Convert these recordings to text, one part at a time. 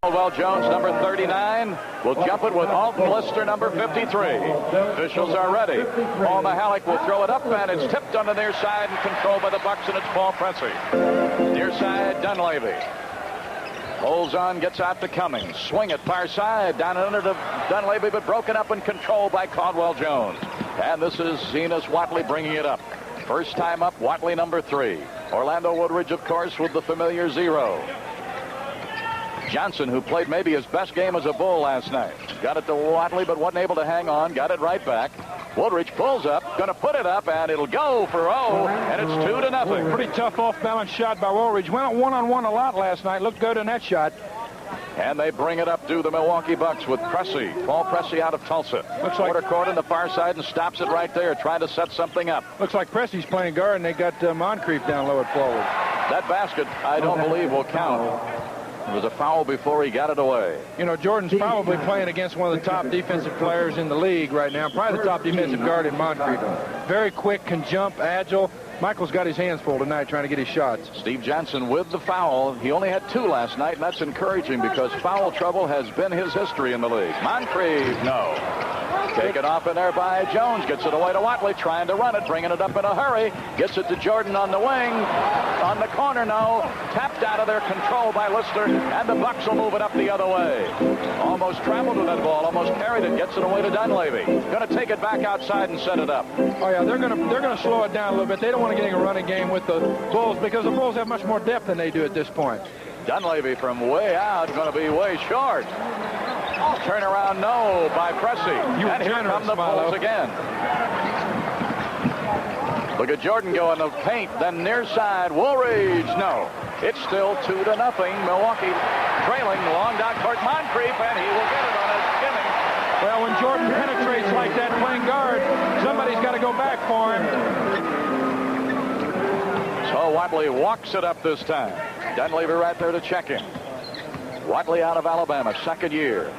Caldwell Jones, number 39, will jump it with Alton Lister, number 53. Officials are ready. Paul Mihalik will throw it up, and it's tipped on the near side and controlled by the Bucks, and it's Paul Pressey. Near side, Dunleavy. Holds on, gets out to Cummings. Swing it far side, down and under to Dunleavy, but broken up and controlled by Caldwell Jones. And this is Zenas Whatley bringing it up. First time up, Whatley, number 3. Orlando Woodridge, of course, with the familiar 0. Johnson, who played maybe his best game as a Bull last night. Got it to Whatley, but wasn't able to hang on. Got it right back. Woodridge pulls up, going to put it up, and it'll go for O, and it's 2-0. Pretty tough off-balance shot by Woodridge. Went one-on-one a lot last night. Looked good in that shot. And they bring it up to the Milwaukee Bucks with Pressey. Paul Pressey out of Tulsa. Looks like quarter court on the far side and stops it right there, trying to set something up. Looks like Pressey's playing guard, and they got Moncrief down low at forward. That basket, I don't believe, will count. It was a foul before he got it away. You know, Jordan's probably playing against one of the top defensive players in the league right now. Probably the top defensive guard in Moncrief. Very quick, can jump, agile. Michael's got his hands full tonight trying to get his shots. Steve Johnson with the foul. He only had 2 last night, and that's encouraging because foul trouble has been his history in the league. Moncrief, no. Taken off in there by Jones. Gets it away to Whatley, trying to run it, bringing it up in a hurry. Gets it to Jordan on the wing. On the corner, no. Tapped out of there, controlled by Lister, and the Bucks will move it up the other way. Almost traveled with that ball, almost carried it. Gets it away to Dunleavy. Going to take it back outside and set it up. Oh yeah, they're going to slow it down a little bit. They don't want to get a running game with the Bulls because the Bulls have much more depth than they do at this point. Dunleavy from way out, going to be way short. Turnaround, no, by Pressey. And here come the Bulls again. Look at Jordan go in the paint, then near side, Woolridge, no. It's still 2-0. Milwaukee trailing, long down court, Moncrief, and he will get it on a skimming. Well, when Jordan penetrates like that playing guard, somebody's got to go back for him. So Whatley walks it up this time. Dunleavy right there to check him. Whatley out of Alabama, second year.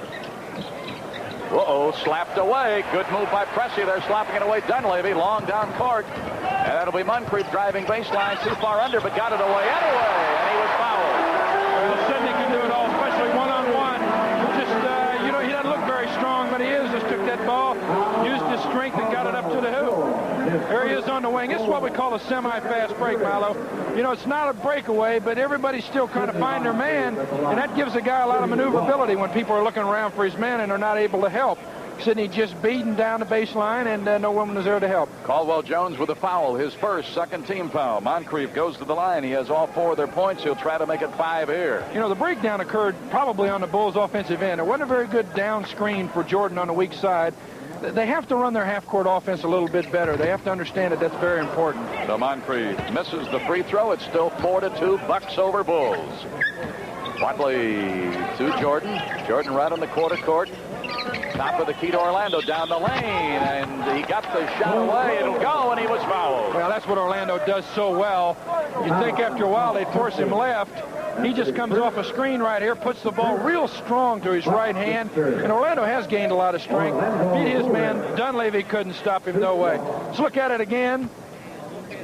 Slapped away. Good move by Pressey. They're slapping it away. Dunleavy, long down court. And that'll be Moncrief driving baseline, too far under, but got it away anyway. And he was fouled. Well, Sidney can do it all, especially one-on-one. Just, he doesn't look very strong, but he is. Just took that ball, used his strength, and got it up to the hoop. There he is on the wing. This is what we call a semi-fast break, Milo. You know, it's not a breakaway, but everybody's still trying to find their man, and that gives a guy a lot of maneuverability when people are looking around for his man and are not able to help. Sidney just beating down the baseline, and no one was there to help. Caldwell Jones with a foul, his first second-team foul. Moncrief goes to the line. He has all 4 of their points. He'll try to make it 5 here. You know, the breakdown occurred probably on the Bulls' offensive end. It wasn't a very good down screen for Jordan on the weak side. They have to run their half-court offense a little bit better. They have to understand that that's very important. So Moncrief misses the free throw. It's still 4-2, Bucks over Bulls. Whatley to Jordan. Jordan right on the quarter court. Top of the key to Orlando, down the lane, and he got the shot away. It'll go, and he was fouled. Well, that's what Orlando does so well. You think after a while they'd force him left. He just comes off a screen right here, puts the ball real strong to his right hand, and Orlando has gained a lot of strength. Beat his man. Dunleavy couldn't stop him, no way. Let's look at it again.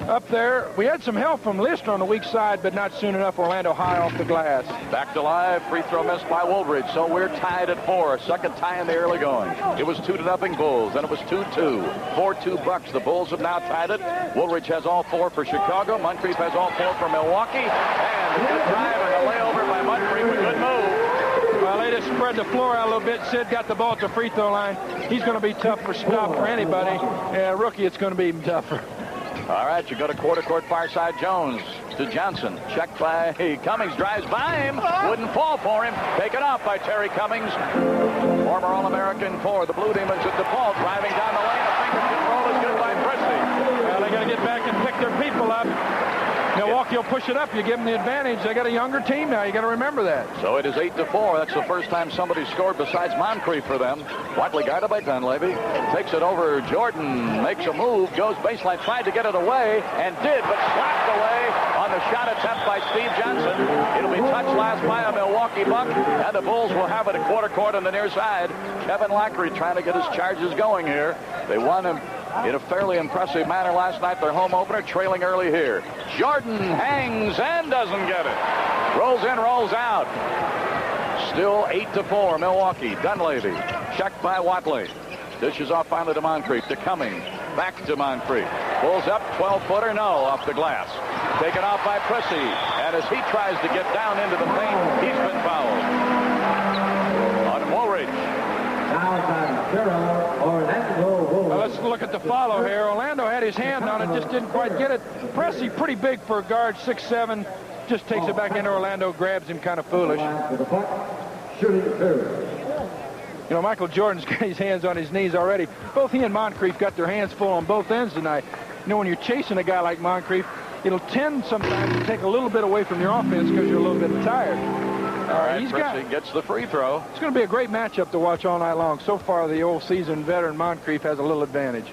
Up there, we had some help from Lister on the weak side, but not soon enough. Orlando high off the glass. Back to live. Free throw missed by Woolridge. So we're tied at 4. Second tie in the early going. It was 2-0 Bulls. Then it was 2-2. 4-2 Bucks. The Bulls have now tied it. Woolridge has all 4 for Chicago. Moncrief has all 4 for Milwaukee. And a good drive and a layover by Moncrief. A good move. Well, they just spread the floor out a little bit. Sid got the ball at the free throw line. He's going to be tough for stop for anybody. Rookie, it's going to be even tougher. All right, you go to quarter court far side. Jones to Johnson. Checked by Cummings. Drives by him. Wouldn't fall for him. Taken off by Terry Cummings. Former All-American for the Blue Demons at DePaul. Driving down the lane. A finger control is good by Pressey. Well, they got to get back and pick their people up. Milwaukee will push it up. You give them the advantage. They got a younger team now. You got to remember that. So it is 8-4. That's the first time somebody scored besides Moncrief for them. Whatley guarded by Dunleavy. Takes it over. Jordan makes a move. Goes baseline. Tried to get it away and did, but slapped away on the shot attempt by Steve Johnson. It'll be touched last by a Milwaukee Buck, and the Bulls will have it at quarter court on the near side. Kevin Lackery trying to get his charges going here. They won him in a fairly impressive manner last night. Their home opener, trailing early here. Jordan hangs and doesn't get it. Rolls in, rolls out. Still 8-4, Milwaukee. Dunleavy checked by Watley. Dishes off finally to Moncrief, to Cummings. Back to Moncrief. Pulls up, 12-footer, no, off the glass. Taken off by Prissy. And as he tries to get down into the paint, he's been fouled. On Woolridge. Well, let's look at the follow here. Orlando had his hand on it, just didn't quite get it. Pressy, pretty big for a guard, 6'7". Just takes it back into Orlando, grabs him, kind of foolish. You know, Michael Jordan's got his hands on his knees already. Both he and Moncrief got their hands full on both ends tonight. You know, when you're chasing a guy like Moncrief, it'll tend sometimes to take a little bit away from your offense because you're a little bit tired. All right, Prissy gets the free throw. It's going to be a great matchup to watch all night long. So far, the old seasoned veteran Moncrief has a little advantage.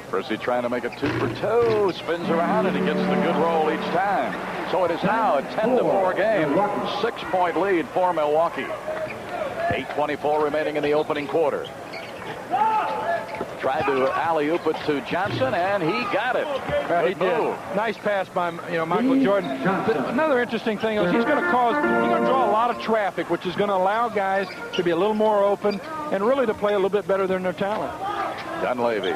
Prissy trying to make it 2 for 2. Spins around and he gets the good roll each time. So it is now a 10-4 game. 6-point lead for Milwaukee. 8:24 remaining in the opening quarter. Tried to alley-oop it to Johnson, and he got it. Good move. Nice pass by Michael Jordan. Another interesting thing is he's going to draw a lot of traffic, which is going to allow guys to be a little more open and really to play a little bit better than their talent. Dunleavy,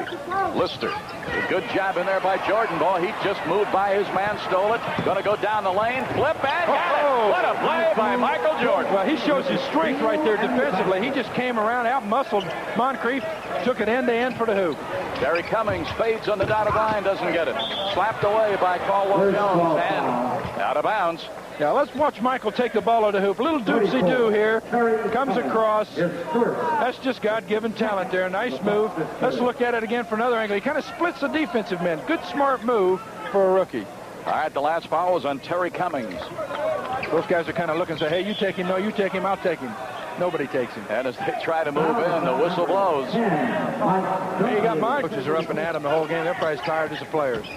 Lister, a good job in there by Jordan. Boy, he just moved by his man, stole it. Going to go down the lane, flip, and got it. What a play by Michael Jordan. Well, he shows his strength right there defensively. He just came around, out-muscled Moncrief, took it end-to-end for the hoop. Terry Cummings fades on the dotted line, doesn't get it. Slapped away by Caldwell Jones, and out of bounds. Now let's watch Michael take the ball to the hoop. A little doopsie-doo here. Comes across. That's just God-given talent there. Nice move. Let's look at it again for another angle. He kind of splits the defensive men. Good, smart move for a rookie. All right, the last foul was on Terry Cummings. Those guys are kind of looking and say, hey, you take him. No, you take him. I'll take him. Nobody takes him. And as they try to move in, the whistle blows. Hey, you got mine. Coaches are up and at him the whole game. They're probably as tired as the players.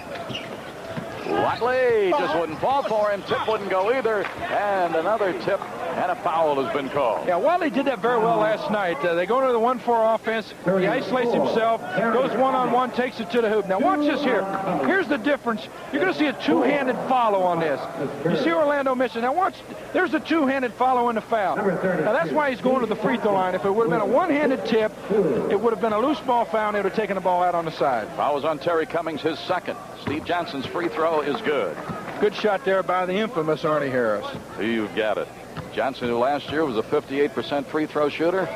Watley just wouldn't fall for him. Tip wouldn't go either. And another tip, and a foul has been called. Yeah, Watley did that very well last night. They go to the 1-4 offense. He isolates himself, goes one-on-one, takes it to the hoop. Now watch this here. Here's the difference. You're going to see a two-handed follow on this. You see Orlando missing. Now watch. There's a two-handed follow in the foul. Now that's why he's going to the free throw line. If it would have been a one-handed tip, it would have been a loose ball foul, and they would have taken the ball out on the side. Foul was on Terry Cummings, his second. Steve Johnson's free throw is good. Good shot there by the infamous Arnie Harris. You've got it. Johnson, who last year was a 58% free throw shooter.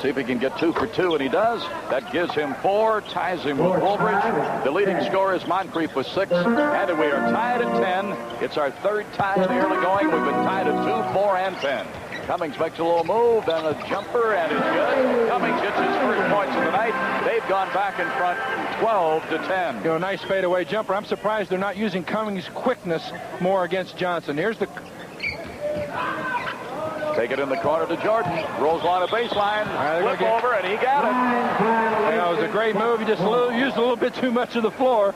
See if he can get 2 for 2, and he does. That gives him 4, ties him with Woolridge. The leading scorer is Moncrief with 6, and we are tied at 10. It's our third tie in the early going. We've been tied at 2, 4, and 10. Cummings makes a little move, then a jumper, and it's good. Cummings gets his first points of the night. They've gone back in front 12-10. You know, nice fadeaway jumper. I'm surprised they're not using Cummings' quickness more against Johnson. Here's the... Take it in the corner to Jordan. Rolls along the baseline. Flip over, and he got it. Yeah, it was a great move. He just used a little bit too much of the floor.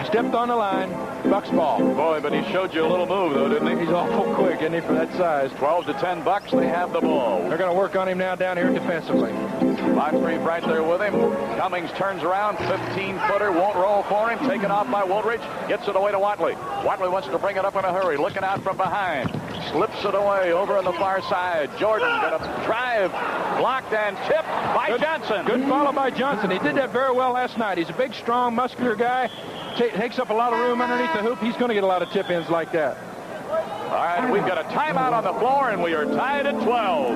Stepped on the line. Bucks ball. Boy, but he showed you a little move, though, didn't he? He's awful quick, isn't he, for that size? 12-10 Bucks. They have the ball. They're going to work on him now down here defensively. Moncrief right there with him. Cummings turns around. 15-footer. Won't roll for him. Taken off by Woolridge. Gets it away to Watley. Watley wants to bring it up in a hurry. Looking out from behind. Slips it away over on the far side. Jordan going to drive. Blocked and tipped by Johnson. Good follow by Johnson. He did that very well last night. He's a big, strong, muscular guy. Takes up a lot of room underneath the hoop. He's going to get a lot of tip-ins like that. All right, we've got a timeout on the floor, and we are tied at 12.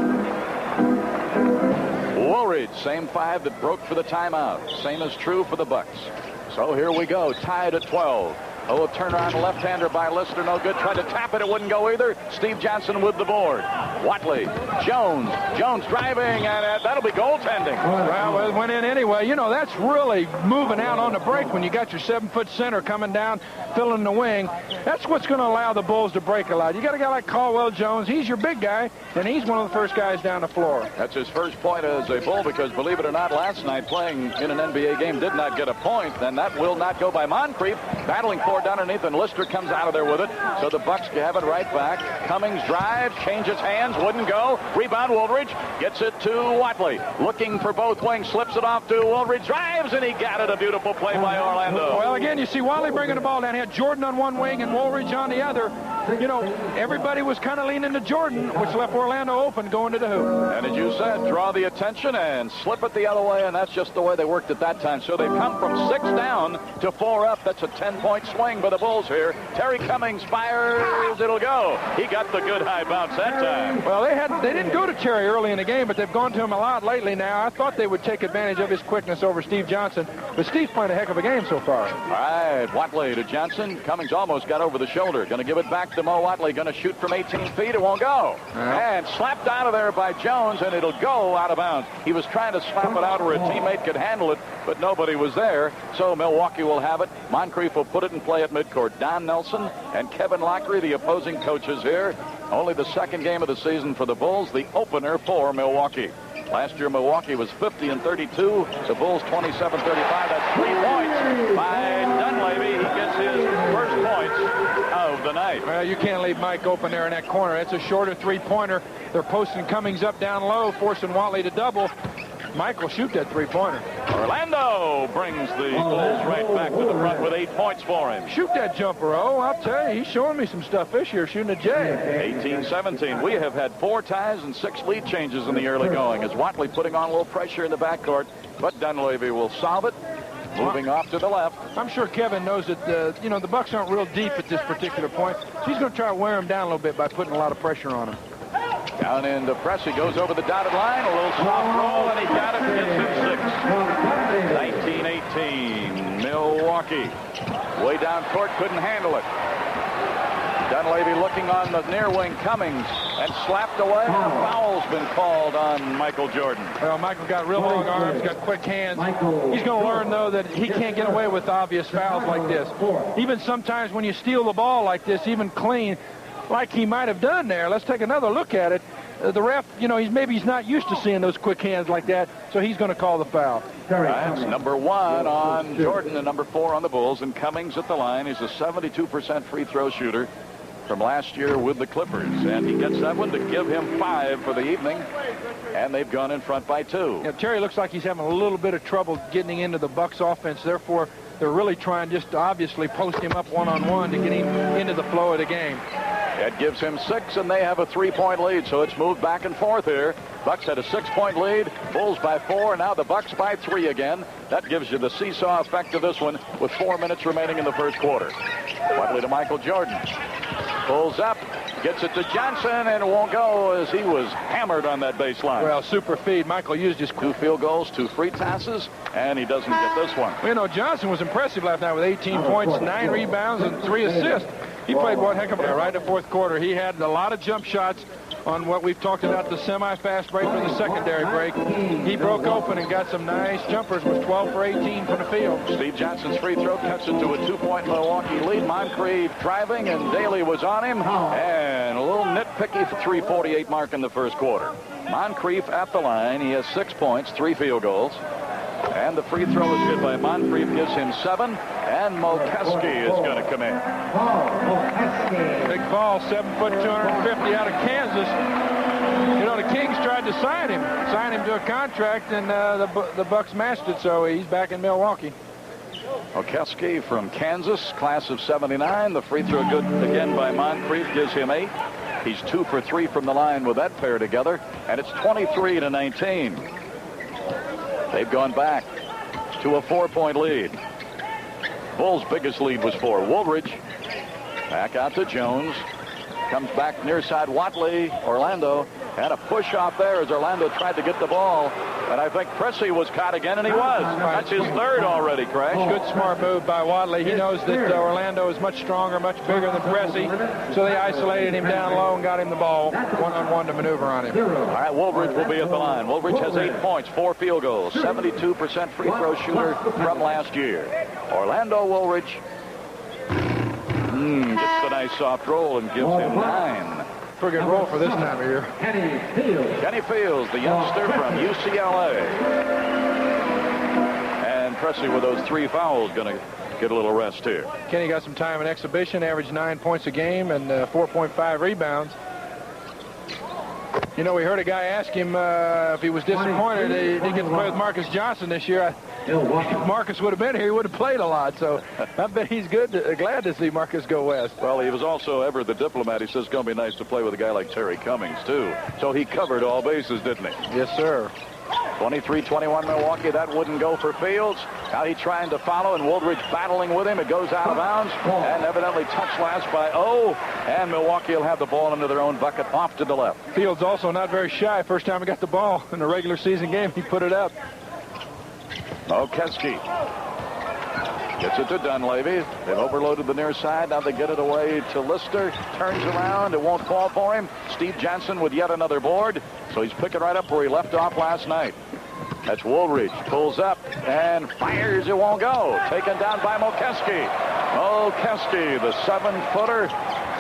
Woolridge, same 5 that broke for the timeout. Same is true for the Bucks. So here we go, tied at 12. Oh, a turnaround left-hander by Lister, no good. Tried to tap it, it wouldn't go either. Steve Johnson with the board. Watley, Jones driving, and that'll be goaltending. Well, it went in anyway. You know, that's really moving out on the break when you got your 7-foot center coming down, filling the wing. That's what's going to allow the Bulls to break a lot. You got a guy like Caldwell Jones. He's your big guy, and he's one of the first guys down the floor. That's his first point as a Bull because, believe it or not, last night playing in an NBA game did not get a point, and that will not go by Moncrief. Battling for it underneath, and Lister comes out of there with it. So the Bucks have it right back. Cummings drives, changes hands, wouldn't go. Rebound, Woolridge gets it to Watley. Looking for both wings, slips it off to Woolridge, drives, and he got it. A beautiful play by Orlando. Well, again, you see Watley bringing the ball down here. Jordan on one wing and Woolridge on the other. you know, everybody was kind of leaning to Jordan, which left Orlando open going to the hoop. And as you said, draw the attention and slip it the other way, and that's just the way they worked at that time. So they've come from 6 down to 4 up. That's a 10-point swing by the Bulls here. Terry Cummings fires. It'll go. He got the good high bounce that time. Well, they didn't go to Terry early in the game, but they've gone to him a lot lately now. I thought they would take advantage of his quickness over Steve Johnson, but Steve's playing a heck of a game so far. All right, Watley to Johnson. Cummings almost got over the shoulder. Going to give it back to Mo Watley. Going to shoot from 18 feet. It won't go. And slapped out of there by Jones, and it'll go out of bounds. He was trying to slap it out where a teammate could handle it, but nobody was there. So Milwaukee will have it. Moncrief will put it in play at midcourt. Don Nelson and Kevin Lockery, the opposing coaches here. Only the second game of the season for the Bulls, the opener for Milwaukee. Last year, Milwaukee was 50-32. The Bulls 27-35. That's 3 points by Dunleavy. He gets his first points of the night. Well, you can't leave Mike open there in that corner. It's a shorter three-pointer. They're posting Cummings up down low, forcing Watley to double. Mike will shoot that three-pointer. Orlando brings the Bulls right back to the front with 8 points for him. Shoot that jumper, I'll tell you, he's showing me some stuff this year shooting a J. 18-17. We have had 4 ties and 6 lead changes in the early going as Watley putting on a little pressure in the backcourt, but Dunleavy will solve it. Moving off to the left. I'm sure Kevin knows that, you know, the Bucks aren't real deep at this particular point. So he's going to try to wear him down a little bit by putting a lot of pressure on him. Down into press. He goes over the dotted line. A little soft roll, and he got it. Gets him 6. 19-18. Milwaukee. Way down court. Couldn't handle it. Dunleavy looking on the near wing. Cummings. And slapped away. Foul's been called on Michael Jordan. Well, Michael got real long arms, got quick hands. He's going to learn, though, that he can't get away with obvious fouls like this. Even sometimes when you steal the ball like this, even clean, like he might have done there. Let's take another look at it. The ref, you know, he's not used to seeing those quick hands like that, so he's going to call the foul. That's number 1 on Jordan and number 4 on the Bulls. And Cummings at the line. He's a 72% free throw shooter from last year with the Clippers, and he gets that one to give him 5 for the evening, and they've gone in front by 2. Yeah, Terry looks like he's having a little bit of trouble getting into the Bucks offense. Therefore, they're really trying just to obviously post him up one-on-one to get him into the flow of the game. That gives him 6, and they have a 3-point lead, so it's moved back and forth here. Bucks had a 6-point lead, Bulls by 4, now the Bucks by 3 again. That gives you the seesaw effect of this one with 4 minutes remaining in the first quarter. Watley to Michael Jordan. Pulls up, gets it to Johnson, and it won't go as he was hammered on that baseline. Well, super feed. Michael used his 2 field goals, 2 free passes, and he doesn't get this one. You know, Johnson was impressive last night with 18 points, 9 rebounds, and 3 assists. He played one heck of a right in the fourth quarter. He had a lot of jump shots on what we've talked about, the semi-fast break or the secondary break. He broke open and got some nice jumpers, was 12 for 18 from the field. Steve Johnson's free throw cuts it to a 2-point Milwaukee lead. Moncrief driving, and Daly was on him. And a little nitpicky for 3:48 mark in the first quarter. Moncrief at the line. He has 6 points, 3 field goals. And the free throw is good by Moncrief, gives him 7. And Mokeski is going to come in. Big ball, 7 foot, 250 out of Kansas. You know, the Kings tried to sign him to a contract, and the Bucks matched it, so he's back in Milwaukee. Mokeski from Kansas, class of 79. The free throw good again by Moncrief, gives him 8. He's 2 for 3 from the line with that pair together, and it's 23-19. They've gone back to a 4-point lead. Bulls' biggest lead was 4. Woolridge back out to Jones. Comes back near side. Watley, Orlando, had a push off there as Orlando tried to get the ball. And I think Pressey was caught again, and he was. That's his 3rd already, Crash. Good smart move by Watley. He knows that Orlando is much stronger, much bigger than Pressey. So they isolated him down low and got him the ball one-on-one to maneuver on him. All right, Woolridge will be at the line. Woolridge has 8 points, 4 field goals, 72% free throw shooter from last year. Orlando Woolridge gets the nice soft roll and gives him 9. Pretty good roll for this time of year. Kenny Fields, the youngster from UCLA. And Pressey with those 3 fouls going to get a little rest here. Kenny got some time in exhibition, averaged 9 points a game and 4.5 rebounds. You know, we heard a guy ask him if he was disappointed he didn't get to play with Marcus Johnson this year. Marcus would have been here, he would have played a lot. So I bet he's glad to see Marcus go west. Well, he was also ever the diplomat. He says it's going to be nice to play with a guy like Terry Cummings, too. So he covered all bases, didn't he? Yes, sir. 23-21 Milwaukee. That wouldn't go for Fields. Now he's trying to follow, and Woodridge battling with him. It goes out of bounds, and evidently touched last by O. And Milwaukee will have the ball into their own bucket off to the left. Fields also not very shy. First time he got the ball in a regular season game, he put it up. Okeski gets it to Dunleavy. They've overloaded the near side. Now they get it away to Lister. Turns around. It won't fall for him. Steve Johnson with yet another board. So he's picking right up where he left off last night. That's Woolridge. Pulls up and fires. It won't go. Taken down by Mokeski. Mokeski, the 7-footer.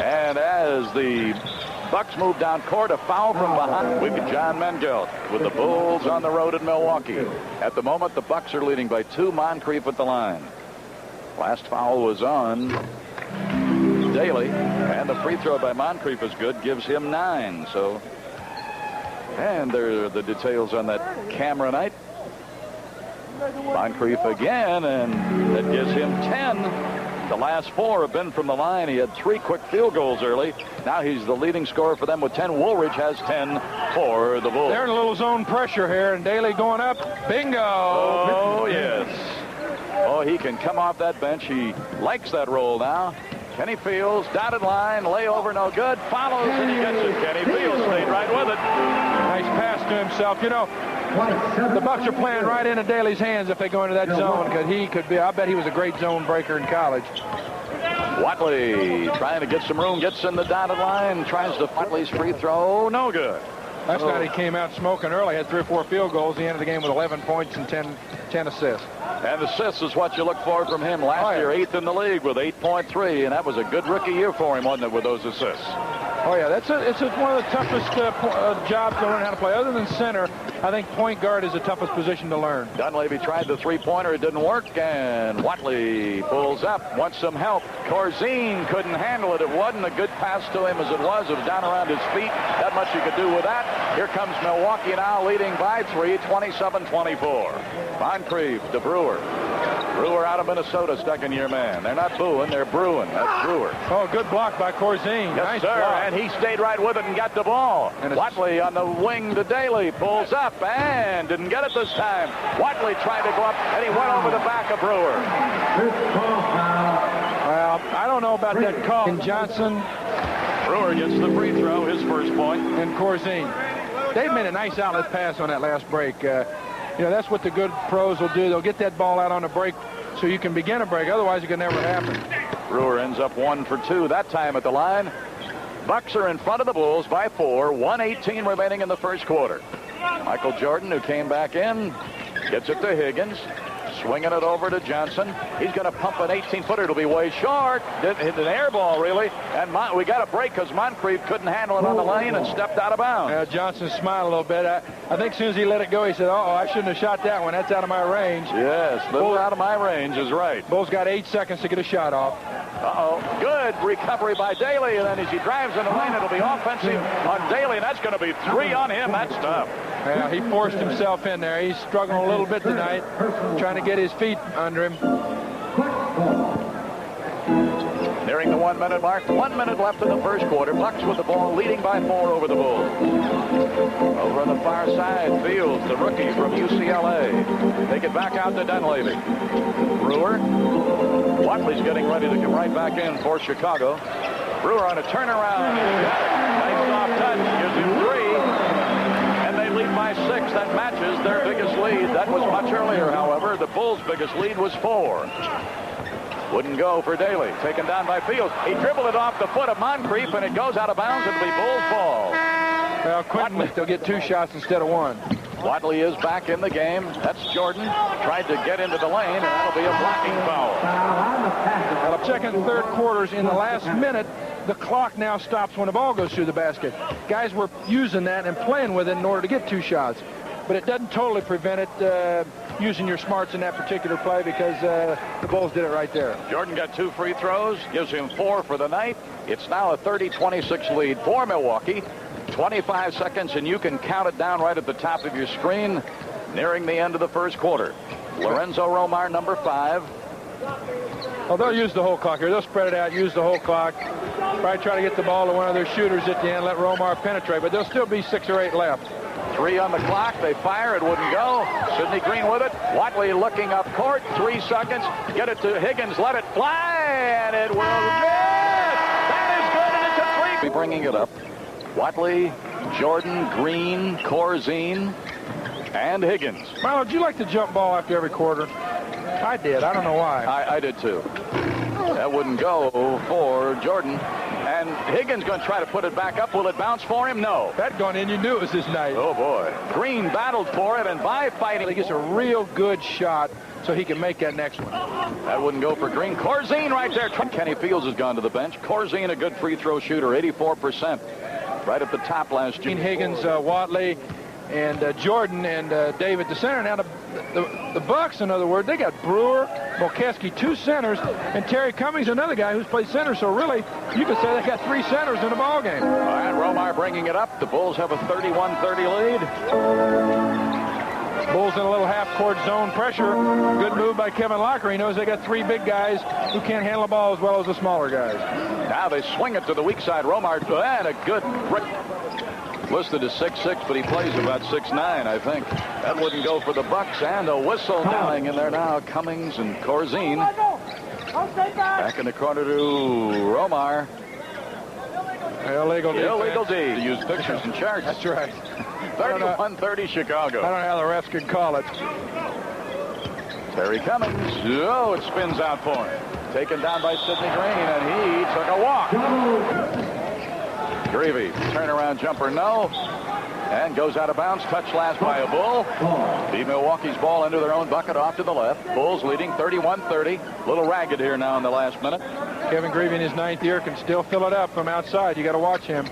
And as the Bucks move down court, a foul from behind. We've got John Mengelt with the Bulls on the road in Milwaukee. At the moment, the Bucks are leading by 2. Moncrief at the line. Last foul was on Daly, and the free throw by Moncrief is good, gives him 9. So, and there are the details on that camera night. Moncrief again, and that gives him 10. The last 4 have been from the line. He had 3 quick field goals early. Now he's the leading scorer for them with 10. Woolridge has 10 for the Bulls. They're in a little zone pressure here, and Daly going up. Bingo! Oh, yes. Oh, he can come off that bench. He likes that roll now. Kenny Fields, dotted line, layover, no good. Follows, and he gets it. Kenny Fields stayed right with it. Nice pass to himself. You know, the Bucks are playing right into Daly's hands if they go into that zone, because he could be. I bet he was a great zone breaker in college. Watley trying to get some room, gets in the dotted line, tries to Watley's free throw, no good. Last night he came out smoking early, had 3 or 4 field goals. He ended the game with 11 points and 10 assists. And assists is what you look for from him. Last year, 8th in the league with 8.3, and that was a good rookie year for him, wasn't it, with those assists? Oh, yeah, it's one of the toughest jobs to learn how to play. Other than center, I think point guard is the toughest position to learn. Dunleavy tried the 3-pointer. It didn't work, and Watley pulls up, wants some help. Corzine couldn't handle it. It wasn't a good pass to him as it was. It was down around his feet. That much you could do with that. Here comes Milwaukee now leading by 3, 27-24. Moncrief to Brewer. Brewer out of Minnesota, second-year man. They're not booing, they're brewing. That's Brewer. Oh, good block by Corzine. Yes, nice sir. block. And he stayed right with it and got the ball. And Watley on the wing to Daly. Pulls up and didn't get it this time. Watley tried to go up, and he went over the back of Brewer. Well, I don't know about that call. And Johnson. Brewer gets the free throw, his first point. And Corzine. They've made a nice outlet pass on that last break. You know, that's what the good pros will do. They'll get that ball out on the break so you can begin a break. Otherwise, it can never happen. Brewer ends up 1 for 2 that time at the line. Bucks are in front of the Bulls by 4. 1:18 remaining in the first quarter. Michael Jordan, who came back in, gets it to Higgins. Swinging it over to Johnson. He's going to pump an 18-footer. It'll be way short. Hit an air ball, really. And we got a break because Moncrief couldn't handle it on the lane and stepped out of bounds. Johnson smiled a little bit. I think as soon as he let it go, he said, "Oh, I shouldn't have shot that one. That's out of my range." Yes, little out of my range is right. Bulls got 8 seconds to get a shot off. Uh-oh. Good recovery by Daly. And then as he drives in the lane, it'll be offensive on Daly. And that's going to be 3 on him. That's tough. Yeah, he forced himself in there. He's struggling a little bit tonight, trying to get his feet under him. Nearing the 1-minute mark. 1 minute left in the first quarter. Bucks with the ball, leading by 4 over the Bulls. Over on the far side, Fields, the rookie from UCLA. Take it back out to Dunleavy. Brewer. Watley's getting ready to come right back in for Chicago. Brewer on a turnaround. Nice soft touch. Gives him 3. Lead by 6. That matches their biggest lead. That was much earlier, however. The Bulls' biggest lead was 4. Wouldn't go for Daly. Taken down by Fields. He dribbled it off the foot of Moncrief, and it goes out of bounds. It'll be Bulls' ball. Well, Quinton, they'll get 2 shots instead of 1. Watley is back in the game. That's Jordan. Tried to get into the lane, and that'll be a blocking foul. Well, second and third quarters in the last minute. The clock now stops when the ball goes through the basket. Guys were using that and playing with it in order to get 2 shots. But it doesn't totally prevent it using your smarts in that particular play because the Bulls did it right there. Jordan got 2 free throws, gives him 4 for the night. It's now a 30-26 lead for Milwaukee. 25 seconds, and you can count it down right at the top of your screen, nearing the end of the first quarter. Lorenzo Romar, number 5. Well, they'll use the whole clock here. They'll spread it out, use the whole clock. Probably try to get the ball to one of their shooters at the end, let Romar penetrate. But there'll still be 6 or 8 left. 3 on the clock. They fire. It wouldn't go. Sidney Green with it. Watley looking up court. 3 seconds. Get it to Higgins. Let it fly. And it will get. That is good. And it's a 3. Bringing it up. Watley, Jordan, Green, Corzine, and Higgins. Milo, did you like the jump ball after every quarter? I did. I don't know why. I did too. That wouldn't go for Jordan. And Higgins going to try to put it back up. Will it bounce for him? No. That going in, you knew it was his night. Oh, boy. Green battled for it, and by fighting, he gets a real good shot so he can make that next one. That wouldn't go for Green. Corzine right there. Kenny Fields has gone to the bench. Corzine, a good free throw shooter, 84%. Right at the top last year. Higgins, Watley, and Jordan, and David the center. Now the Bucks, in other words, they got Brewer, Molkeski, 2 centers, and Terry Cummings, another guy who's played center. So really, you could say they got 3 centers in the ball game. All right, Romar bringing it up. The Bulls have a 31-30 lead. Bulls in a little half-court zone pressure. Good move by Kevin Locker. He knows they got 3 big guys who can't handle the ball as well as the smaller guys. Now they swing it to the weak side. Romar, and a good break. Listed as 6'6", but he plays about 6'9", I think. That wouldn't go for the Bucks, and a whistle dying in there now. Cummings and Corzine. Back in the corner to Romar. Illegal D. Illegal D. To use pictures and charts. That's right. 31-30 Chicago. I don't know how the refs could call it. Terry Cummings. Oh, it spins out for him. Taken down by Sidney Green, and he took a walk. Greavy, turnaround jumper, no. And goes out of bounds. Touch last by a Bull. The Milwaukee's ball into their own bucket off to the left. Bulls leading 31-30. A little ragged here now in the last minute. Kevin Greavy in his 9th year can still fill it up from outside. You got to watch him.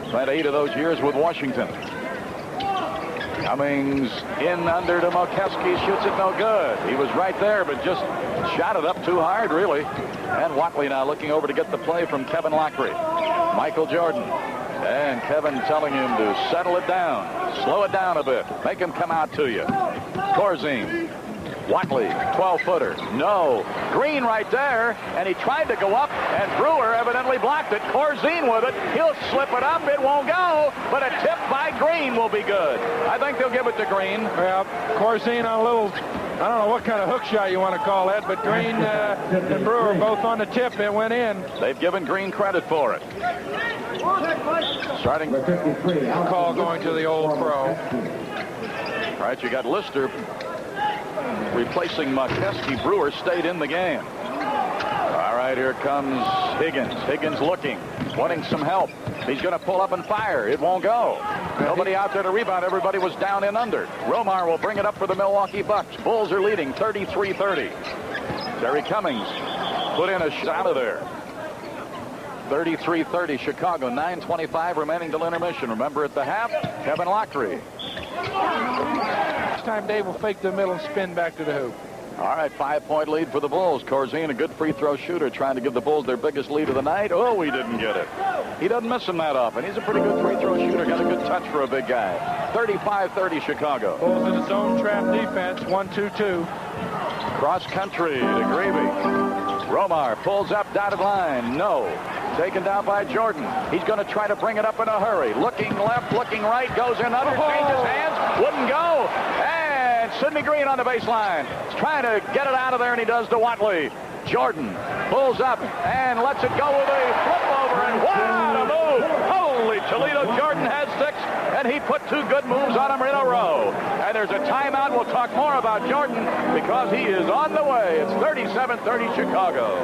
Played 8 of those years with Washington. Cummings in under to Molkeski, shoots it no good. He was right there, but just shot it up too hard, really. And Watley now looking over to get the play from Kevin Lockery. Michael Jordan. And Kevin telling him to settle it down. Slow it down a bit. Make him come out to you. Corzine. Watley, 12-footer. No. Green right there, and he tried to go up, and Brewer evidently blocked it. Corzine with it. He'll slip it up. It won't go, but a tip by Green will be good. I think they'll give it to Green. Well, Corzine on a little, I don't know what kind of hook shot you want to call that, but Green and Brewer both on the tip. It went in. They've given Green credit for it. Starting call going to the old pro. All right, you got Lister replacing Molkeski. Brewer stayed in the game. All right, here comes Higgins. Higgins looking, wanting some help. He's going to pull up and fire. It won't go. Nobody out there to rebound. Everybody was down and under. Romar will bring it up for the Milwaukee Bucks. Bulls are leading 33-30. Terry Cummings put in a shot out of there. 33-30 Chicago. 9:25 remaining till intermission. Remember at the half, Kevin Lockery. This time Dave will fake the middle and spin back to the hoop. All right, 5-point lead for the Bulls. Corzine, a good free throw shooter, trying to give the Bulls their biggest lead of the night. Oh, he didn't get it. He doesn't miss them that often. He's a pretty good free throw shooter. Got a good touch for a big guy. 35-30 Chicago. Bulls in a zone trap defense. 1-2-2. Cross country to Greavy. Romar pulls up dotted line. No. Taken down by Jordan. He's going to try to bring it up in a hurry. Looking left, looking right. Goes in under. Changes hands. Wouldn't go. And Sidney Green on the baseline. He's trying to get it out of there, and he does to Watley. Jordan pulls up and lets it go with a flip over. And what a move. Holy Toledo. Jordan has 6, and he put 2 good moves on him in a row. And there's a timeout. We'll talk more about Jordan because he is on the way. It's 37-30 Chicago.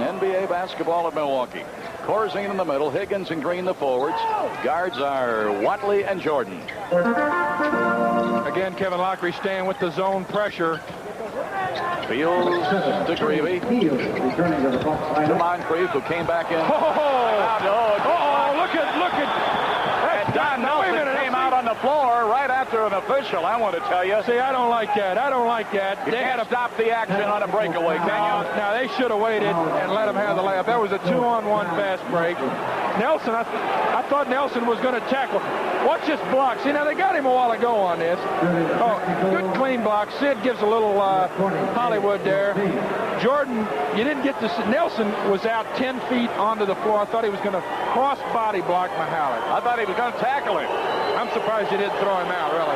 NBA basketball at Milwaukee. Corzine in the middle, Higgins and Green the forwards. Guards are Watley and Jordan. Again, Kevin Lockery staying with the zone pressure. Fields to Greavy. To Moncrief, who came back in. Look at. And Don Nelson came out on the floor right after you're an official, I want to tell you. See, I don't like that. I don't like that. You can't stop the action on a breakaway, can you? Now, they should have waited and let him have the layup. That was a 2-on-1 fast break. Nelson, I thought Nelson was going to tackle. Watch this block. See, now they got him a while ago on this. Oh, good clean block. Sid gives a little Hollywood there. Jordan, you didn't get to see. Nelson was out 10 feet onto the floor. I thought he was going to cross-body block Mihalik. I thought he was going to tackle him. I'm surprised you didn't throw him out, really.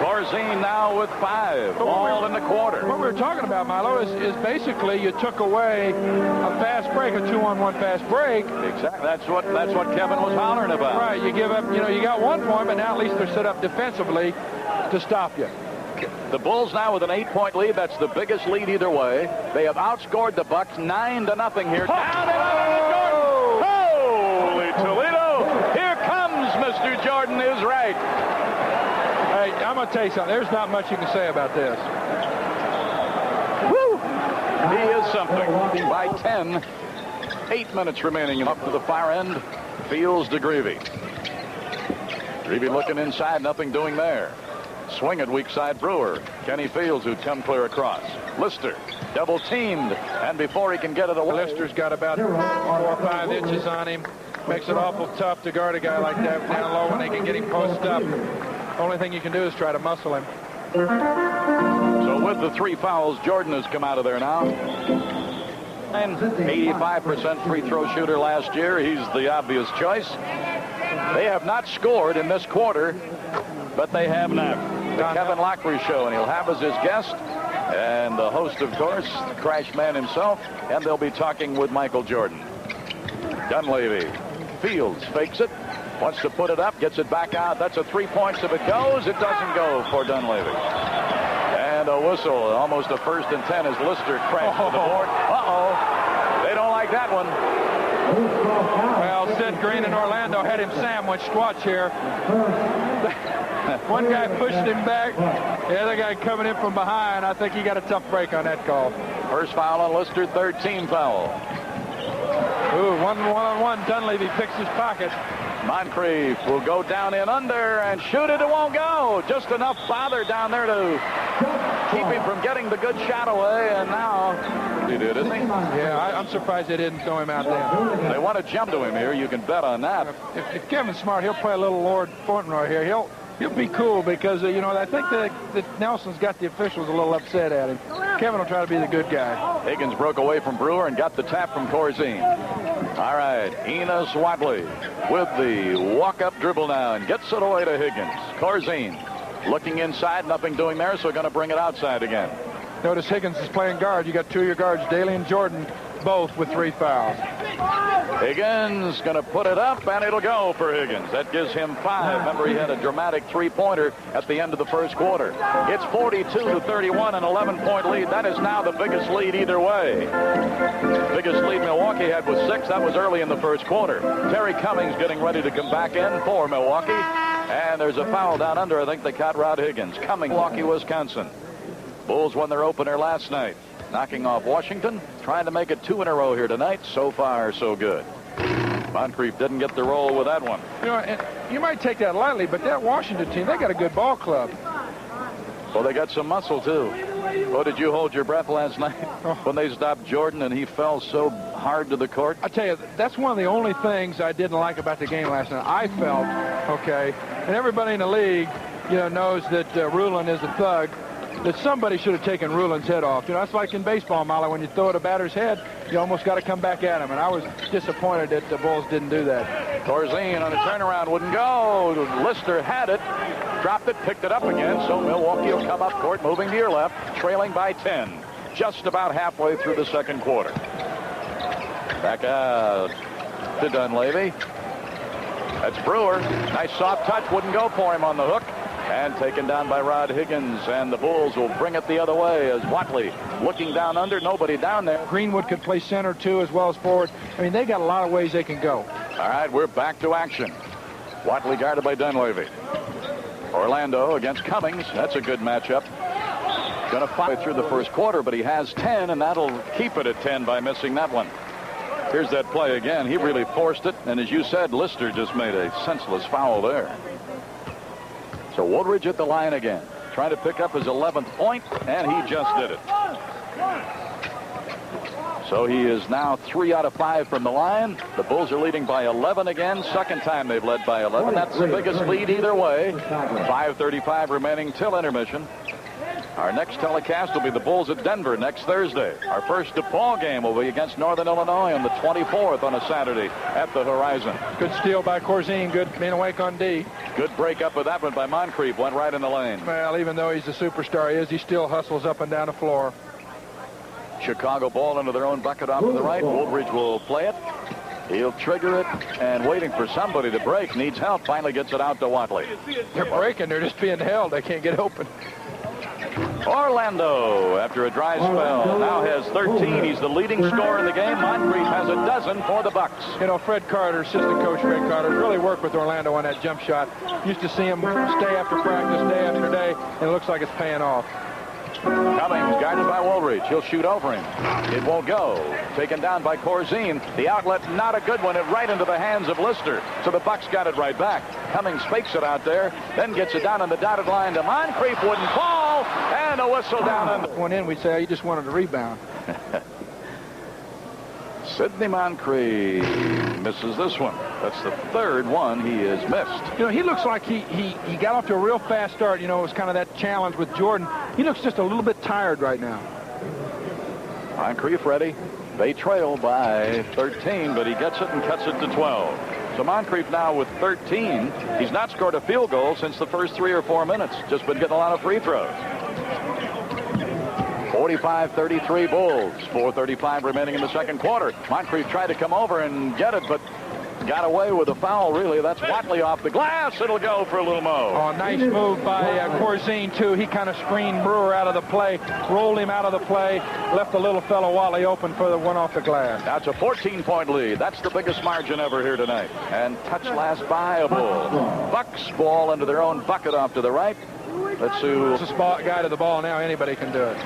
Corzine now with 5, all in the quarter. What we were talking about, Milo, is basically you took away a fast break, a 2-on-1 fast break. Exactly. That's what Kevin was hollering about. Right. You give up. You got 1 point, but now at least they're set up defensively to stop you. The Bulls now with an 8-point lead. That's the biggest lead either way. They have outscored the Bucks 9-0 here. Down in Jordan. Holy Toledo! Here comes Mr. Jordan is right. Hey, I'm going to tell you something. There's not much you can say about this. Woo! He is something. By 10, 8 minutes remaining. Up to the far end. Fields to Greavy. Greavy looking inside. Nothing doing there. Swing it weak side Brewer. Kenny Fields who'd come clear across. Lister double teamed, and before he can get it away. Lister's got about 4 or 5 inches on him. Makes it awful tough to guard a guy like that down low when they can get him post up. Only thing you can do is try to muscle him. So with the 3 fouls, Jordan has come out of there now. And 85% free throw shooter last year. He's the obvious choice. They have not scored in this quarter, but they have now. The Kevin Lockery Show, and he'll have as his guest and the host, of course, the Crash Man himself, and they'll be talking with Michael Jordan. Dunleavy. Fields fakes it, wants to put it up, gets it back out. That's a 3 points. If it goes, it doesn't go for Dunleavy. And a whistle, almost a 1st and 10 as Lister crashed to the board. Uh-oh. They don't like that one. Well, Sid Green in Orlando had him sandwiched. Watch here. One guy pushed him back. The other guy coming in from behind. I think he got a tough break on that call. First foul on Lister, 13 foul. Ooh, one-on-one. Dunleavy picks his pocket. Moncrief will go down in under and shoot it. It won't go. Just enough bother down there to keep him from getting the good shot away. And now he did, isn't he? Yeah, I'm surprised they didn't throw him out there. They want to jump to him here. You can bet on that. If Kevin's smart, he'll play a little Lord Fauntleroy here. He'll be cool because, I think that Nelson's got the officials a little upset at him. Kevin will try to be the good guy. Higgins broke away from Brewer and got the tap from Corzine. All right, Enos Wadley with the walk-up dribble now and gets it away to Higgins. Corzine looking inside, nothing doing there, so going to bring it outside again. Notice Higgins is playing guard. You got 2 of your guards, Daly and Jordan, both with 3 fouls. Higgins going to put it up, and it'll go for Higgins. That gives him 5. Remember, he had a dramatic 3-pointer at the end of the first quarter. It's 42-31, an 11-point lead. That is now the biggest lead either way. Biggest lead Milwaukee had was 6. That was early in the first quarter. Terry Cummings getting ready to come back in for Milwaukee. And there's a foul down under. I think they caught Rod Higgins. Cummings, Milwaukee, Wisconsin. Bulls won their opener last night, knocking off Washington, trying to make it 2 in a row here tonight. So far, so good. Moncrief didn't get the roll with that one. And you might take that lightly, but that Washington team, they got a good ball club. Well, they got some muscle, too. Oh, did you hold your breath last night when they stopped Jordan and he fell so hard to the court? I tell you, that's one of the only things I didn't like about the game last night. I felt, and everybody in the league, knows that Rulin is a thug, that somebody should have taken Rulin's head off. That's like in baseball, Molly. When you throw at a batter's head, you almost got to come back at him. And I was disappointed that the Bulls didn't do that. Corzine on a turnaround wouldn't go. Lister had it, dropped it, picked it up again. So Milwaukee will come up court, moving to your left, trailing by 10. Just about halfway through the second quarter. Back out to Dunleavy. That's Brewer. Nice soft touch, wouldn't go for him on the hook. And taken down by Rod Higgins, and the Bulls will bring it the other way as Watley looking down under, nobody down there. Greenwood could play center too as well as forward. They got a lot of ways they can go. All right, we're back to action. Watley guarded by Dunleavy. Orlando against Cummings. That's a good matchup. Going to fight through the first quarter, but he has 10, and that'll keep it at 10 by missing that one. Here's that play again. He really forced it, and as you said, Lister just made a senseless foul there. So Woodridge at the line again, trying to pick up his 11th point, and he just did it. So he is now 3 out of 5 from the line. The Bulls are leading by 11 again. Second time they've led by 11. That's the biggest lead either way. 5:35 remaining till intermission. Our next telecast will be the Bulls at Denver next Thursday. Our first DePaul game will be against Northern Illinois on the 24th on a Saturday at the Horizon. Good steal by Corzine. Good being awake on D. Good break up with that one by Moncrief. Went right in the lane. Well, even though he's the superstar he is, he still hustles up and down the floor. Chicago ball into their own bucket off to the right. Woodridge will play it. He'll trigger it, and waiting for somebody to break. Needs help. Finally gets it out to Watley. They're breaking. They're just being held. They can't get open. Orlando, after a dry spell, now has 13. He's the leading scorer in the game. Moncrief has a dozen for the Bucks. You know, Fred Carter, assistant coach Fred Carter, really worked with Orlando on that jump shot. Used to see him stay after practice, day after day, and it looks like it's paying off. Cummings guarded by Woolridge. He'll shoot over him. It won't go. Taken down by Corzine. The outlet, not a good one. It right into the hands of Lister. So the Bucks got it right back. Cummings fakes it out there, then gets it down on the dotted line to Moncrief. Wouldn't fall, and a whistle down. Went in, we'd say he just wanted a rebound. Sidney Moncrief misses this one. That's the third one he has missed. You know, he looks like he got off to a real fast start. You know, it was kind of that challenge with Jordan. He looks just a little bit tired right now. Moncrief ready. They trail by 13, but he gets it and cuts it to 12. So Moncrief now with 13. He's not scored a field goal since the first 3 or 4 minutes. Just been getting a lot of free throws. 45-33 Bulls. 4:35 remaining in the second quarter. Moncrief tried to come over and get it, but got away with a foul, really. That's Watley off the glass. It'll go for a little mo. Oh, nice move by Corzine, too. He kind of screened Brewer out of the play, rolled him out of the play, left the little fellow Watley open for the one off the glass. That's a 14-point lead. That's the biggest margin ever here tonight. And touch last by a Bull. Bucks ball into their own bucket off to the right. Let's see who's the guy to the ball now. Anybody can do it.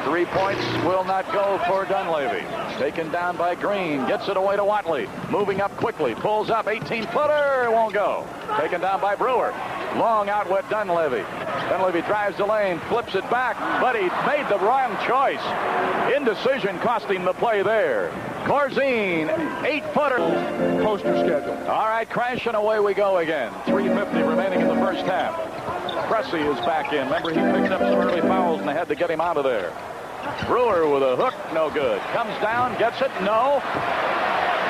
3 points will not go for Dunleavy. Taken down by Green. Gets it away to Watley. Moving up quickly. Pulls up. 18-footer. It won't go. Taken down by Brewer. Long out with Dunleavy. Dunleavy drives the lane. Flips it back. But he made the wrong choice. Indecision cost him the play there. Corzine. 8-footer. Poster schedule. All right. Crashing away we go again. 3:50 remaining in the first half. Pressey is back in. Remember, he picked up some early fouls and they had to get him out of there. Brewer with a hook, no good. Comes down, gets it, no.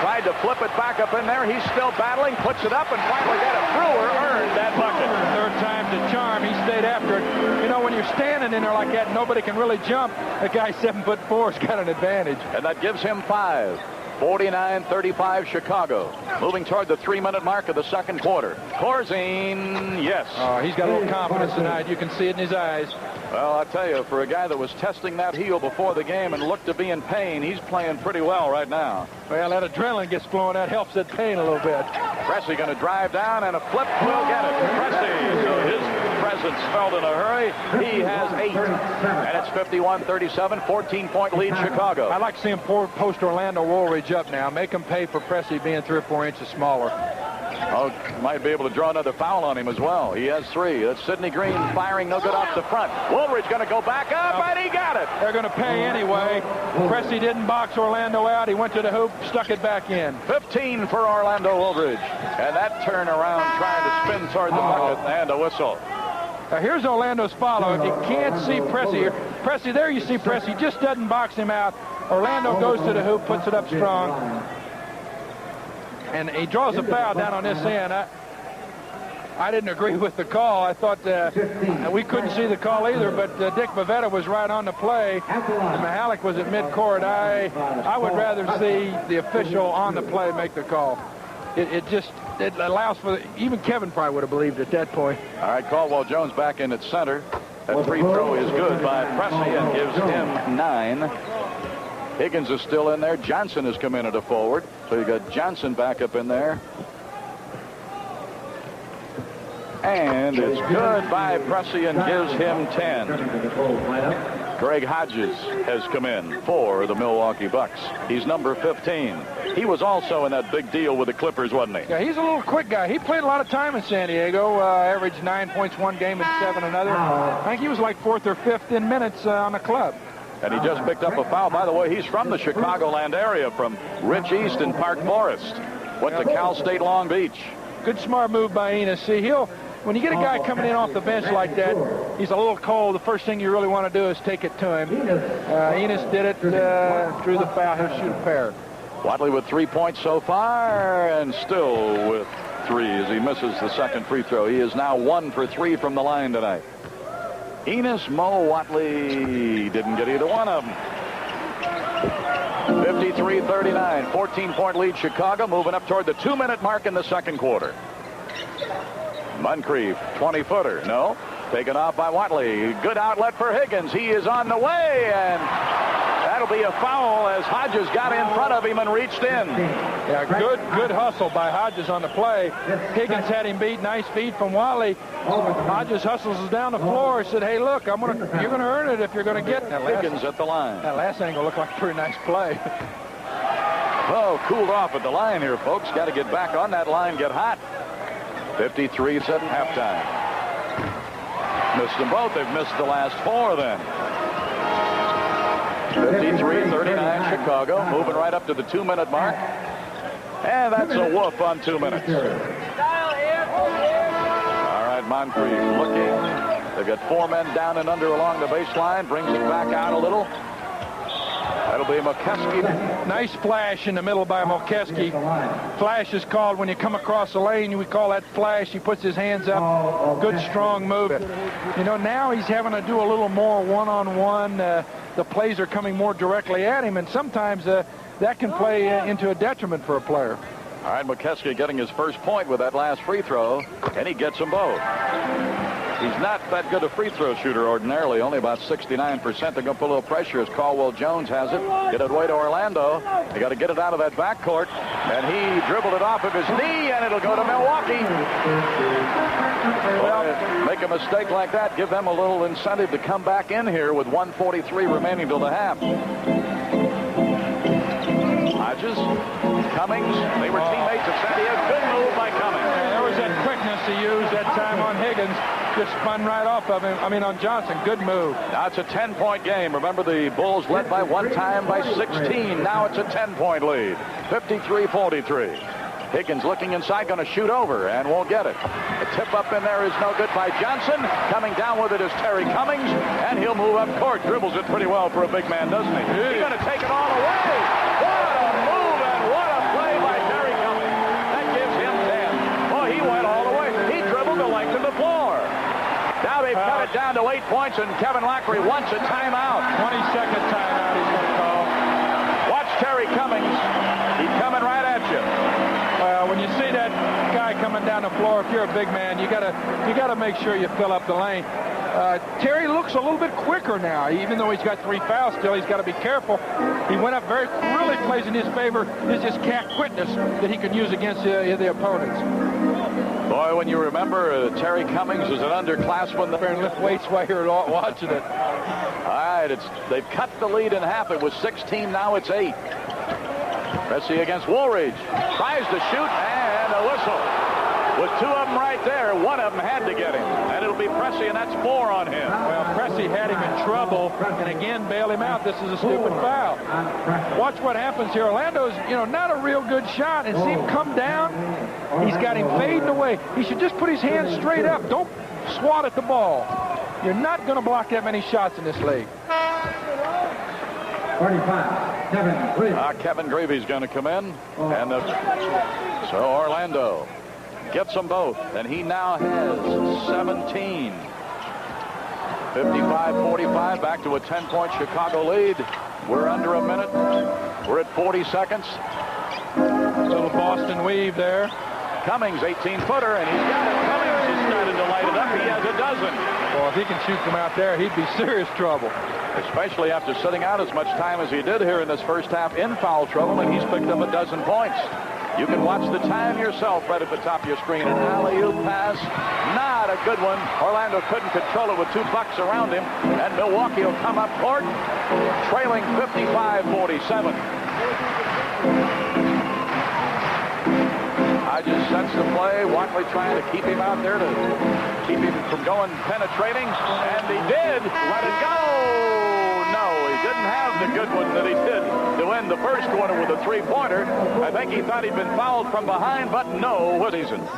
Tried to flip it back up in there. He's still battling, puts it up, and finally got it. Brewer earned that bucket. Third time to charm. He stayed after it. You know, when you're standing in there like that, nobody can really jump. The guy 7'4" has got an advantage. And that gives him 5. 49-35 Chicago. Moving toward the 3-minute mark of the second quarter. Corzine, yes. Oh, he's got a little confidence tonight. You can see it in his eyes. Well, I tell you, for a guy that was testing that heel before the game and looked to be in pain, he's playing pretty well right now. Well, that adrenaline gets flowing. That helps that pain a little bit. Pressey going to drive down, and a flip will get it. Pressey, so his presence felt in a hurry. He has 8. And it's 51-37, 14-point lead Chicago. I like seeing post Orlando Woolridge up now. Make him pay for Pressey being 3 or 4 inches smaller. Oh, might be able to draw another foul on him as well. He has 3. That's Sidney Green firing no good off the front. Woolridge going to go back up, and he got it. They're going to pay anyway. Pressey didn't box Orlando out. He went to the hoop, stuck it back in. 15 for Orlando Woolridge. And that turnaround trying to spin toward the bucket, and a whistle. Now here's Orlando's follow. If you can't see Pressey, there you see Pressey, just doesn't box him out. Orlando goes to the hoop, puts it up strong. And he draws a foul down on this end. I didn't agree with the call. I thought we couldn't see the call either, but Dick Bavetta was right on the play. Mihalik was at midcourt. I would rather see the official on the play make the call. It allows for even Kevin probably would have believed at that point. All right, Caldwell Jones back in at center. That free throw is good by Pressey and gives him 9. Higgins is still in there. Johnson has come in at a forward. So you got Johnson back up in there. And it's good by Pressey and gives him 10. Greg Hodges has come in for the Milwaukee Bucks. He's number 15. He was also in that big deal with the Clippers, wasn't he? Yeah, he's a little quick guy. He played a lot of time in San Diego, averaged 9 points one game and 7 another. I think he was like 4th or 5th in minutes on the club. And he just picked up a foul. By the way, he's from the Chicagoland area, from Rich East in Park Forest. Went to Cal State Long Beach. Good smart move by Enos. See, when you get a guy coming in off the bench like that, he's a little cold. The first thing you really want to do is take it to him. Enos did it, drew the foul. He'll shoot a pair. Watley with 3 points so far, and still with 3 as he misses the second free throw. He is now 1 for 3 from the line tonight. Enos, Mo, Watley didn't get either one of them. 53-39, 14-point lead Chicago, moving up toward the 2-minute mark in the second quarter. Moncrief, 20-footer, no. Taken off by Watley. Good outlet for Higgins. He is on the way, and that'll be a foul as Hodges got in front of him and reached in. Yeah, good hustle by Hodges on the play. Higgins had him beat. Nice feed from Watley. Hodges hustles down the floor. Said, "Hey, look, you're going to earn it if you're going to get it." Higgins at the line. That last angle looked like a pretty nice play. Oh, cooled off at the line here, folks. Got to get back on that line, get hot. 53 set halftime. Missed them both. They've missed the last 4 then. 53-39 Chicago, moving right up to the 2-minute mark. And that's a woof on 2 minutes. All right, Moncrief looking. They've got 4 men down and under along the baseline. Brings it back out a little. That'll be McKeskey. Nice flash in the middle by Milwaukee. Flash is called when you come across the lane. We call that flash. He puts his hands up. Good, strong move. You know, now he's having to do a little more one-on-one. The plays are coming more directly at him, and sometimes that can play into a detriment for a player. All right, McKeskey getting his first point with that last free throw, and he gets them both. He's not that good a free throw shooter ordinarily, only about 69%. They're going to put a little pressure as Caldwell Jones has it. Get it away to Orlando. They got to get it out of that backcourt. And he dribbled it off of his knee, and it'll go to Milwaukee. Well, make a mistake like that, give them a little incentive to come back in here with 1:43 remaining till the half. Hodges, Cummings, they were teammates at San Diego. Good move by Cummings. There was that quickness he used that time on Higgins. Just spun right off of him. I mean, on Johnson. Good move. Now it's a 10-point game. Remember, the Bulls led by 1 time by 16. Now it's a 10-point lead. 53-43. Higgins looking inside, going to shoot over, and won't get it. The tip up in there is no good by Johnson. Coming down with it is Terry Cummings, and he'll move up court. Dribbles it pretty well for a big man, doesn't he? He's going to take it all away. What a move and what a play by Terry Cummings. That gives him 10. Well, he went all the way. He dribbled the length of the floor. Now they've cut it down to 8 points, and Kevin Lockery wants a timeout. 22nd timeout he's going to call. Watch Terry Cummings. He's coming right at you. Well, when you see that guy coming down the floor, if you're a big man, you gotta make sure you fill up the lane. Terry looks a little bit quicker now, even though he's got 3 fouls still. He's got to be careful. He went up really plays in his favor. Is just quickness that he can use against the opponents. Boy, when you remember Terry Cummings was an underclassman. There and lift weights while you're watching it. All right, they've cut the lead in half. It was 16, now it's 8. Messi against Woolridge. Tries to shoot, and a whistle. With 2 of them right there, 1 of them had to get him. And it'll be Pressey, and that's 4 on him. Well, Pressey had him in trouble, and again bailed him out. This is a stupid foul. Watch what happens here. Orlando's, not a real good shot. And see him come down. He's got him fading away. He should just put his hands straight up. Don't swat at the ball. You're not going to block that many shots in this league. 45, Kevin Gravy. Kevin Gravy's going to come in. And so Orlando gets them both. And he now has 17. 55-45, back to a 10-point Chicago lead. We're under a minute. We're at 40 seconds. Little Boston weave there. Cummings, 18-footer, and he's got it. Cummings has started to light it up. He has a dozen. Well, if he can shoot from out there, he'd be serious trouble. Especially after sitting out as much time as he did here in this first half in foul trouble, and he's picked up a dozen points. You can watch the time yourself right at the top of your screen. An alley-oop pass, not a good one. Orlando couldn't control it with 2 bucks around him, and Milwaukee will come up court, trailing 55-47. Hodges sets the play. Watley trying to keep him out there to keep him from going penetrating. And he did. Let it go. No, he didn't have the good one that he did to end the first quarter with a three-pointer. I think he thought he'd been fouled from behind, but no.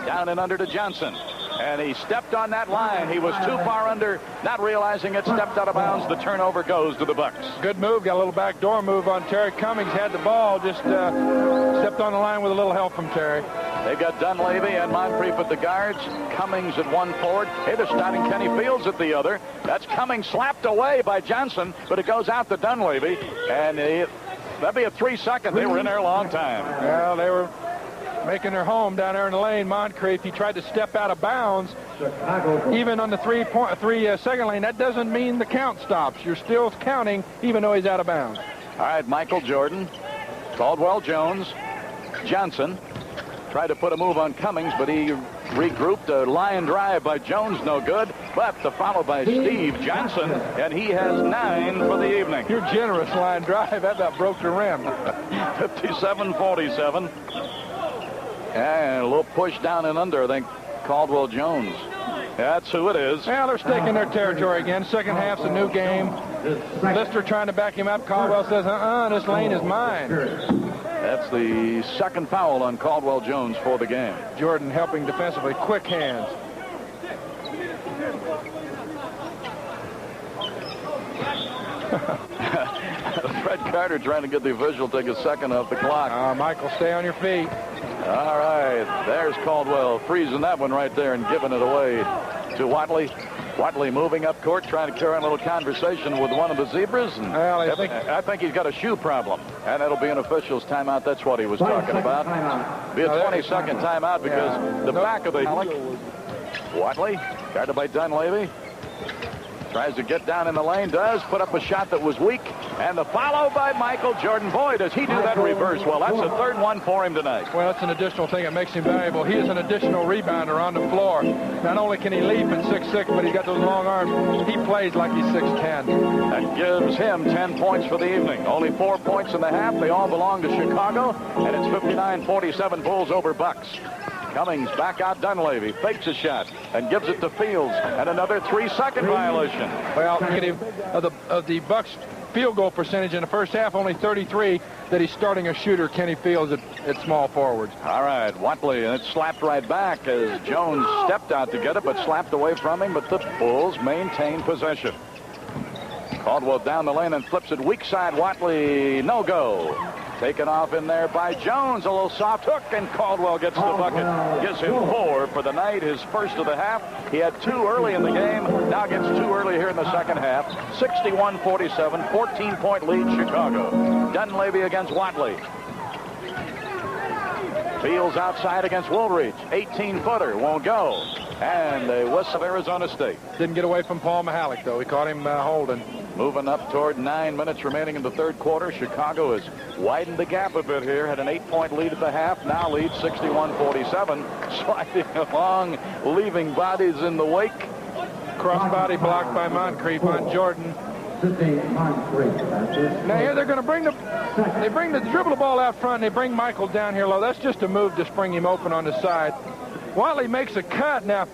Down and under to Johnson. And he stepped on that line. He was too far under, not realizing it, stepped out of bounds. The turnover goes to the Bucks. Good move. Got a little backdoor move on Terry Cummings. Had the ball, just stepped on the line with a little help from Terry. They've got Dunleavy and Moncrief at the guards. Cummings at one forward. Hey, they're starting Kenny Fields at the other. That's Cummings slapped away by Johnson, but it goes out to Dunleavy. And that'd be a 3-second. They were in there a long time. Well, they were making their home down there in the lane. Moncrief, he tried to step out of bounds. Even on the 3-second lane, that doesn't mean the count stops. You're still counting even though he's out of bounds. All right, Michael Jordan, Caldwell Jones, Johnson. Tried to put a move on Cummings, but he regrouped. A line drive by Jones, no good. But the follow by Steve Johnson, and he has 9 for the evening. You're generous, line drive. That about broke the rim. 57-47. And a little push down and under, I think, Caldwell Jones. That's who it is. Well, they're staking their territory again. Second half's a new game. Lister trying to back him up. Caldwell says, this lane is mine. That's the second foul on Caldwell Jones for the game. Jordan helping defensively. Quick hands. Fred Carter trying to get the official to take a second off the clock. Michael, stay on your feet. All right. There's Caldwell freezing that one right there and giving it away to Watley. Watley moving up court, trying to carry on a little conversation with one of the Zebras. And well, I think he's got a shoe problem. And that'll be an official's timeout. That's what he was talking about. Be a 20-second timeout because the back of the Watley, guarded by Dunleavy. Tries to get down in the lane, does put up a shot that was weak, and the follow by Michael Jordan. Boy, does he do that in reverse well. That's the third one for him tonight. Well, that's an additional thing that makes him valuable. He is an additional rebounder on the floor. Not only can he leap at 6'6", but he's got those long arms. He plays like he's 6'10". That gives him 10 points for the evening. Only 4 points in the half. They all belong to Chicago, and it's 59-47 Bulls over Bucks. Cummings back out Dunleavy, fakes a shot, and gives it to Fields, and another 3-second violation. Well, of the Bucks' field goal percentage in the first half, only 33 that he's starting a shooter, Kenny Fields, at small forwards. All right, Watley, and it slapped right back as Jones stepped out to get it, but slapped away from him, but the Bulls maintain possession. Caldwell down the lane and flips it weak side. Watley, no go. Taken off in there by Jones. A little soft hook, and Caldwell gets the bucket. Gives him 4 for the night, his first of the half. He had 2 early in the game. Now gets 2 early here in the second half. 61-47, 14-point lead Chicago. Dunleavy against Watley. Fields outside against Woolridge. 18-footer, won't go. And a whistle of Arizona State. Didn't get away from Paul Mihalik, though. He caught him holding. Moving up toward 9 minutes remaining in the third quarter. Chicago has widened the gap a bit here. Had an 8-point lead at the half. Now leads 61-47. Sliding along, leaving bodies in the wake. Crossbody blocked by Moncrief on Jordan. Now here they're going to bring the dribble the ball out front, and they bring Michael down here low. That's just a move to spring him open on the side. Watley makes a cut. Now,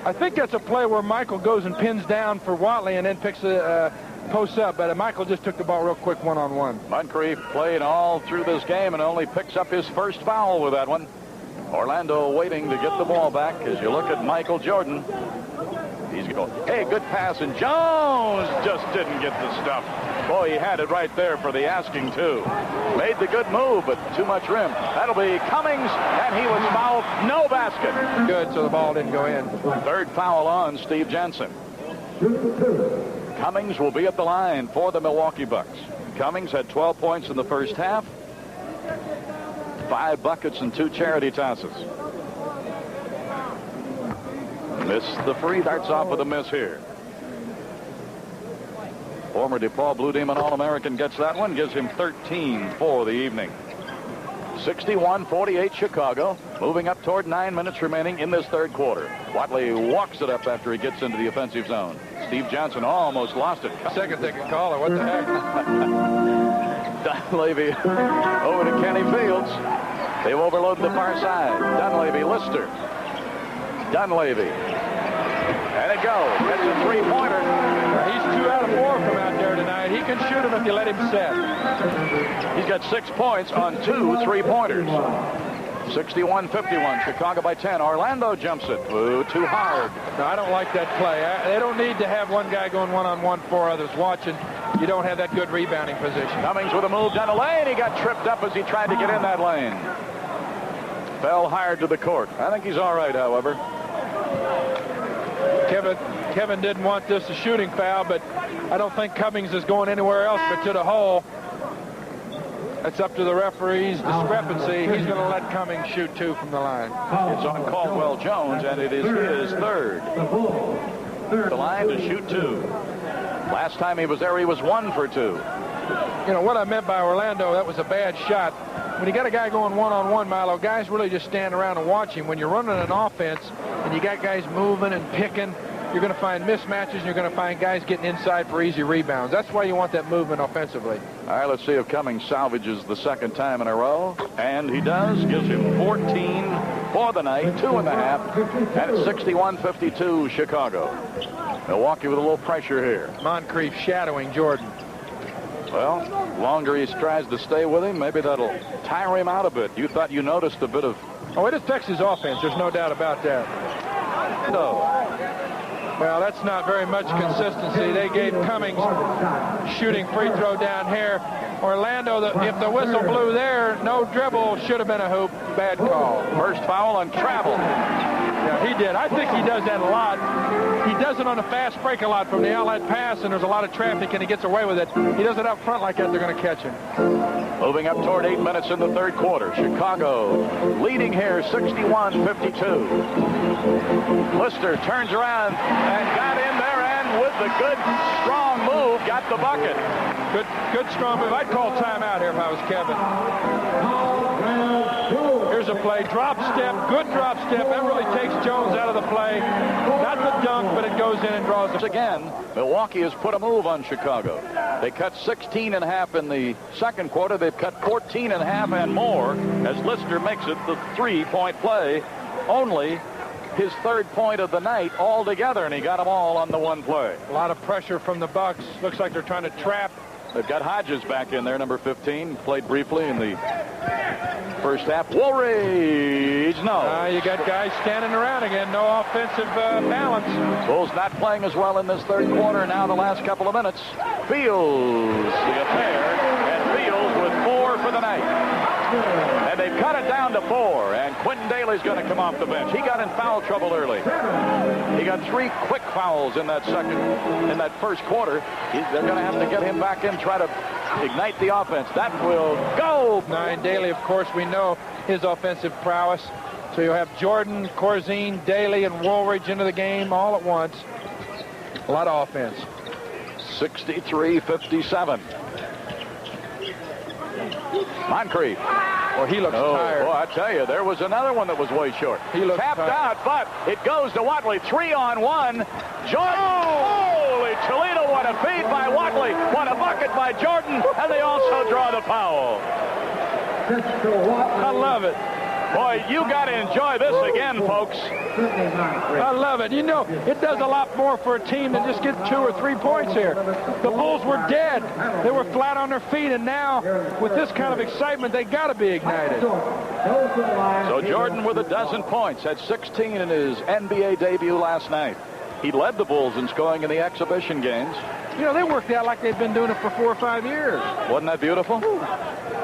I think that's a play where Michael goes and pins down for Watley and then picks a post up. But Michael just took the ball real quick one-on-one. Moncrief played all through this game and only picks up his first foul with that one. Orlando waiting to get the ball back as you look at Michael Jordan. He's going, hey, good pass, and Jones just didn't get the stuff. Boy, he had it right there for the asking, too. Made the good move, but too much rim. That'll be Cummings, and he was fouled. No basket. Good, so the ball didn't go in. Third foul on Steve Johnson. Cummings will be at the line for the Milwaukee Bucks. Cummings had 12 points in the first half. 5 buckets and 2 charity tosses. Missed the free. Darts off with a miss here. Former DePaul Blue Demon All-American gets that one. Gives him 13 for the evening. 61-48 Chicago. Moving up toward 9 minutes remaining in this third quarter. Watley walks it up after he gets into the offensive zone. Steve Johnson almost lost it. Second they could call it. What the heck? Dunleavy over to Kenny Fields. They've overloaded the far side. Dunleavy, Lister. Dunleavy. And it goes. Gets a three-pointer. He's 2 out of 4 from out there tonight. He can shoot them if you let him set. He's got 6 points on 2 3-pointers. 61-51. Chicago by 10. Orlando jumps it. Ooh, too hard. No, I don't like that play. They don't need to have one guy going one-on-one, 4 others watching. You don't have that good rebounding position. Cummings with a move down the lane. He got tripped up as he tried to get in that lane. Fell hard to the court. I think he's all right, however. Kevin didn't want this a shooting foul, but I don't think Cummings is going anywhere else but to the hole. That's up to the referee's discrepancy. He's going to let Cummings shoot 2 from the line. It's on Caldwell Jones, and it is his third. The line to shoot 2. Last time he was there, he was 1 for 2. You know, what I meant by Orlando, that was a bad shot. When you got a guy going one-on-one, Milo, guys really just stand around and watch him. When you're running an offense and you got guys moving and picking, you're going to find mismatches, and you're going to find guys getting inside for easy rebounds. That's why you want that movement offensively. All right, let's see if Cummings salvages the second time in a row. And he does. Gives him 14 for the night, 2.5. And it's 61-52 Chicago. Milwaukee with a little pressure here. Moncrief shadowing Jordan. Well, longer he tries to stay with him, maybe that'll tire him out a bit. You thought you noticed a bit of... Oh, it affects his offense. There's no doubt about that. No. Well, that's not very much consistency. They gave Cummings shooting free throw down here. Orlando, if the whistle blew there, no dribble, should have been a hoop. Bad call. First foul on travel. Yeah, he did. I think he does that a lot. He does it on a fast break a lot from the outlet pass, and there's a lot of traffic, and he gets away with it. He does it up front like that, they're going to catch him. Moving up toward 8 minutes in the third quarter. Chicago leading here 61-52. Lister turns around and got in there, and with the good, strong move, got the bucket. Good strong move. I'd call timeout here if I was Kevin. Here's a play. Drop step. Good drop step. That really takes Jones out of the play. Not the dunk, but it goes in and draws it. Again, Milwaukee has put a move on Chicago. They cut 16.5 in the second quarter. They've cut 14.5 and more as Lister makes it the 3-point play. Only his third point of the night altogether, and he got them all on the one play. A lot of pressure from the Bucks. Looks like they're trying to trap. They've got Hodges back in there, number 15. Played briefly in the first half. Woolridge, no. You got guys standing around again. No offensive balance. Bulls not playing as well in this third quarter. Now the last couple of minutes. Fields the affair, and Fields with 4 for the night. And they've cut it down to 4, and Quentin Daly's going to come off the bench. He got in foul trouble early. He got 3 quick fouls in that first quarter. They're going to have to get him back in, try to ignite the offense. That will go. 9. Daly, of course, we know his offensive prowess. So you'll have Jordan, Corzine, Daly, and Woolridge into the game all at once. A lot of offense. 63-57. Moncrief. Well, he looks tired. Boy, I tell you, there was another one that was way short. He looks tapped tired. out, but it goes to Watley. 3-on-1. Jordan. Holy Toledo, what a feed by Watley. What a bucket by Jordan. And they also draw the foul. I love it. Boy, you got to enjoy this again, folks. I love it. You know, it does a lot more for a team than just get 2 or 3 points here. The Bulls were dead. They were flat on their feet, and now, with this kind of excitement, they got to be ignited. So Jordan with 12 points, had 16 in his NBA debut last night. He led the Bulls in scoring in the exhibition games. You know, they worked out like they've been doing it for 4 or 5 years. Wasn't that beautiful?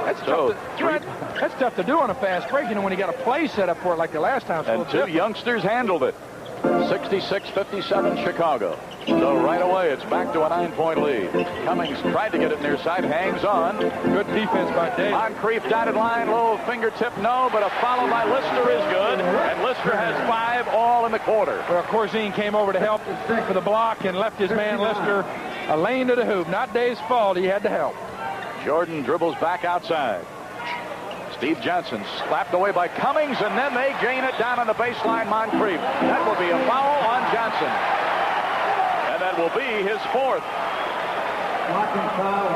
That's tough to do on a fast break, you know, when you got a play set up for it like the last time. And 2 youngsters handled it. 66-57 Chicago. So right away, it's back to a 9-point lead. Cummings tried to get it near side, hangs on. Good defense by Daly. Moncrief dotted line, low fingertip, no, but a follow by Lister is good. And Lister has 5 all in the quarter. Well, Corzine came over to help for the block and left his man Lister a lane to the hoop. Not Dave's fault. He had to help. Jordan dribbles back outside. Steve Johnson slapped away by Cummings, and then they gain it down on the baseline. Moncrief. That will be a foul on Johnson. And that will be his 4th.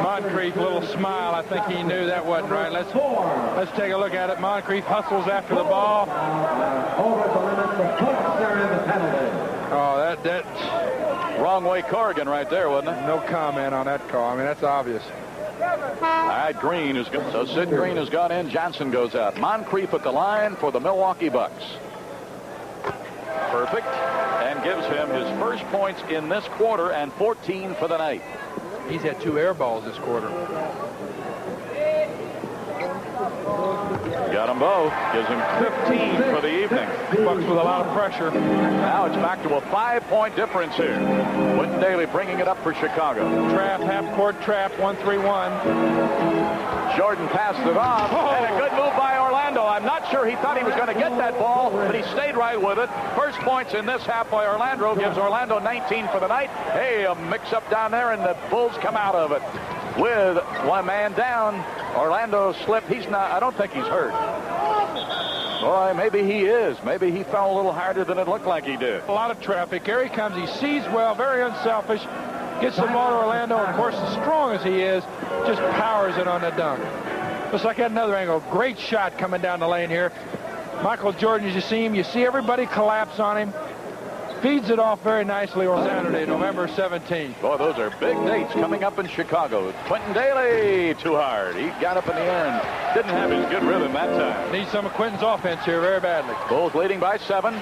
Moncrief, a little smile. I think he knew that wasn't right. Let's take a look at it. Moncrief hustles after the ball. Over the limit, the Bucks are in the penalty. Oh, that Wrong way Corrigan right there, wasn't it? no comment on that call. I mean, that's obvious. All right, Green is good. So Sid Green has gone in. Johnson goes out. Moncrief at the line for the Milwaukee Bucks. Perfect. And gives him his first points in this quarter and 14 for the night. He's had 2 air balls this quarter. Got them both. Gives him 15 for the evening. Bucks with a lot of pressure. Now it's back to a 5-point difference here. Quentin Daly bringing it up for Chicago. Trap, half-court trap, 1-3-1. Jordan passed it off, and a good move by Orlando. I'm not sure he thought he was going to get that ball, but he stayed right with it. First points in this half by Orlando gives Orlando 19 for the night. Hey, a mix-up down there, and the Bulls come out of it with one man down. Orlando slipped. He's not. I don't think he's hurt. Boy, maybe he is. Maybe he fell a little harder than it looked like he did. A lot of traffic. Here he comes. He sees well, very unselfish. Gets the ball to Orlando, and of course, as strong as he is, just powers it on the dunk. Looks like at another angle. Great shot coming down the lane here. Michael Jordan, as you see him, you see everybody collapse on him. Feeds it off very nicely on Saturday, November 17th. Boy, those are big dates coming up in Chicago. Quentin Daly, too hard. He got up in the air and didn't have his good rhythm that time. Needs some of Quentin's offense here very badly. Bulls leading by 7.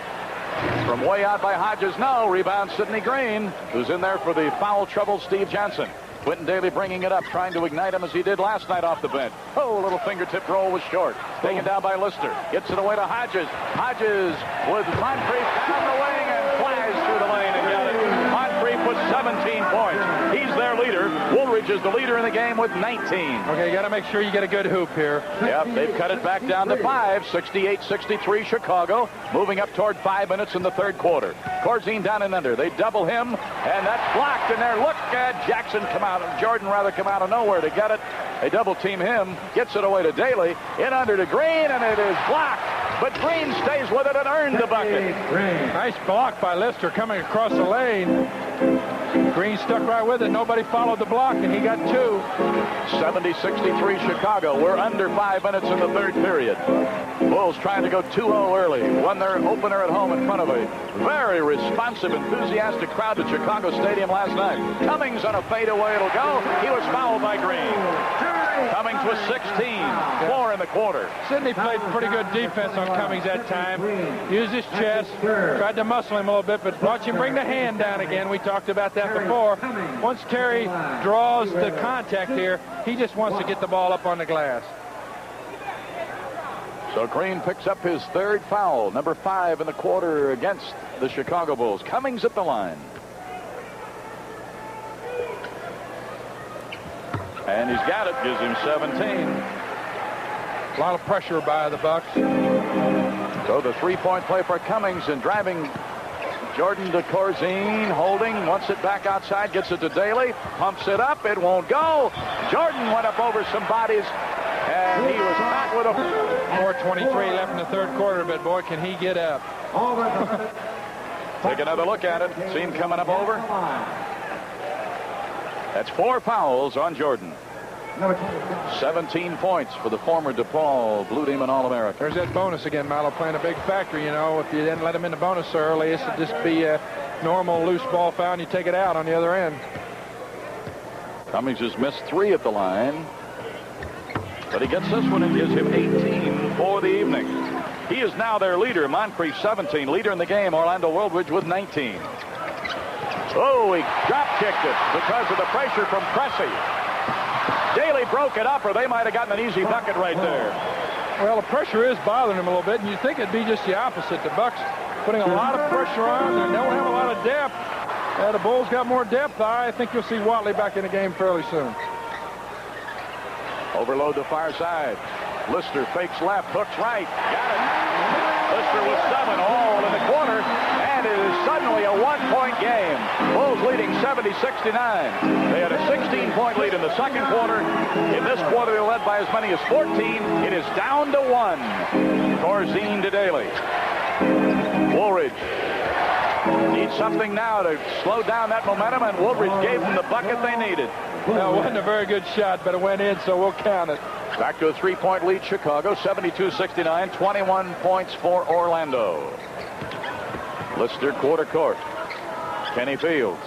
From way out by Hodges. No, rebound Sidney Green, who's in there for the foul trouble Steve Johnson. Quentin Daly bringing it up, trying to ignite him as he did last night off the bench. Oh, a little fingertip roll was short. Taken down by Lister. Gets it away to Hodges. Hodges with Moncrief down the wing and flies through the lane and got it. Moncrief with 17 points. He's their leader. Woolridge is the leader in the game with 19. Okay, you got to make sure you get a good hoop here. Yep, they've cut it back down to 5. 68-63 Chicago. Moving up toward 5 minutes in the third quarter. Corzine down and under. They double him, and that's blocked in there. Look at Jackson come out. Jordan rather come out of nowhere to get it. They double team him. Gets it away to Daly. In under to Green, and it is blocked. But Green stays with it and earned the bucket. Nice block by Lister coming across the lane. Green stuck right with it. Nobody followed the block, and he got 2. 70-63 Chicago. We're under 5 minutes in the third period. Bulls trying to go 2-0 early. Won their opener at home in front of a very responsive, enthusiastic crowd at Chicago Stadium last night. Cummings on a fadeaway. It'll go. He was fouled by Green. Cummings was 16. 4 in the quarter. Sidney played pretty good defense on Cummings that time. Used his chest. Tried to muscle him a little bit, but watch him bring the hand down again. We talked about that before. Once Terry draws the contact here, he just wants to get the ball up on the glass. So Green picks up his third foul, number 5 in the quarter against the Chicago Bulls. Cummings at the line. And he's got it, gives him 17. A lot of pressure by the Bucks. So the three-point play for Cummings and driving Jordan to Corzine, holding, wants it back outside, gets it to Daly, pumps it up, it won't go. Jordan went up over some bodies, and he was caught with a... 4:23 left in the third quarter, but boy, can he get up. Take another look at it. See him coming up over. That's 4 fouls on Jordan. 17 points for the former DePaul Blue Demon All-American. There's that bonus again, Milo, playing a big factor. You know, if you didn't let him in the bonus so early, this would just be a normal loose ball foul, and you take it out on the other end. Cummings has missed 3 at the line, but he gets this one and gives him 18 for the evening. He is now their leader. Moncrief 17, leader in the game. Orlando Woolridge with 19. Oh, he drop-kicked it because of the pressure from Cressy. Daly broke it up, or they might have gotten an easy bucket right there. Well, the pressure is bothering him a little bit, and you'd think it'd be just the opposite. The Bucks putting a lot of pressure on, and they don't have a lot of depth. The Bulls got more depth. I think you'll see Watley back in the game fairly soon. Overload the far side. Lister fakes left, hooks right. Got it. Lister with 7, all in the corner, and it is suddenly a 1-point game. Bulls leading 70-69. They had a 16-point lead in the second quarter. In this quarter, they're led by as many as 14. It is down to 1. Corzine to Daly. Woolridge Need something now to slow down that momentum, and Woolridge gave them the bucket they needed. Well, it wasn't a very good shot, but it went in, so we'll count it. Back to a 3-point lead, Chicago, 72-69, 21 points for Orlando. Lister quarter court. Kenny Fields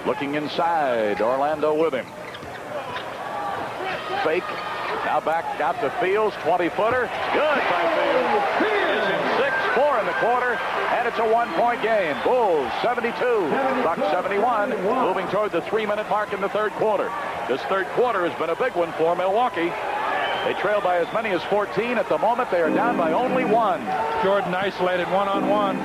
looking inside. Orlando with him. Fake. Now back out to Fields. 20-footer. Good by Fields. Gives him 6-4 in the quarter, and it's a 1-point game. Bulls 72, Bucks 71. Moving toward the 3-minute mark in the third quarter. This third quarter has been a big one for Milwaukee. They trail by as many as 14. At the moment, they are down by only 1. Jordan isolated one-on-one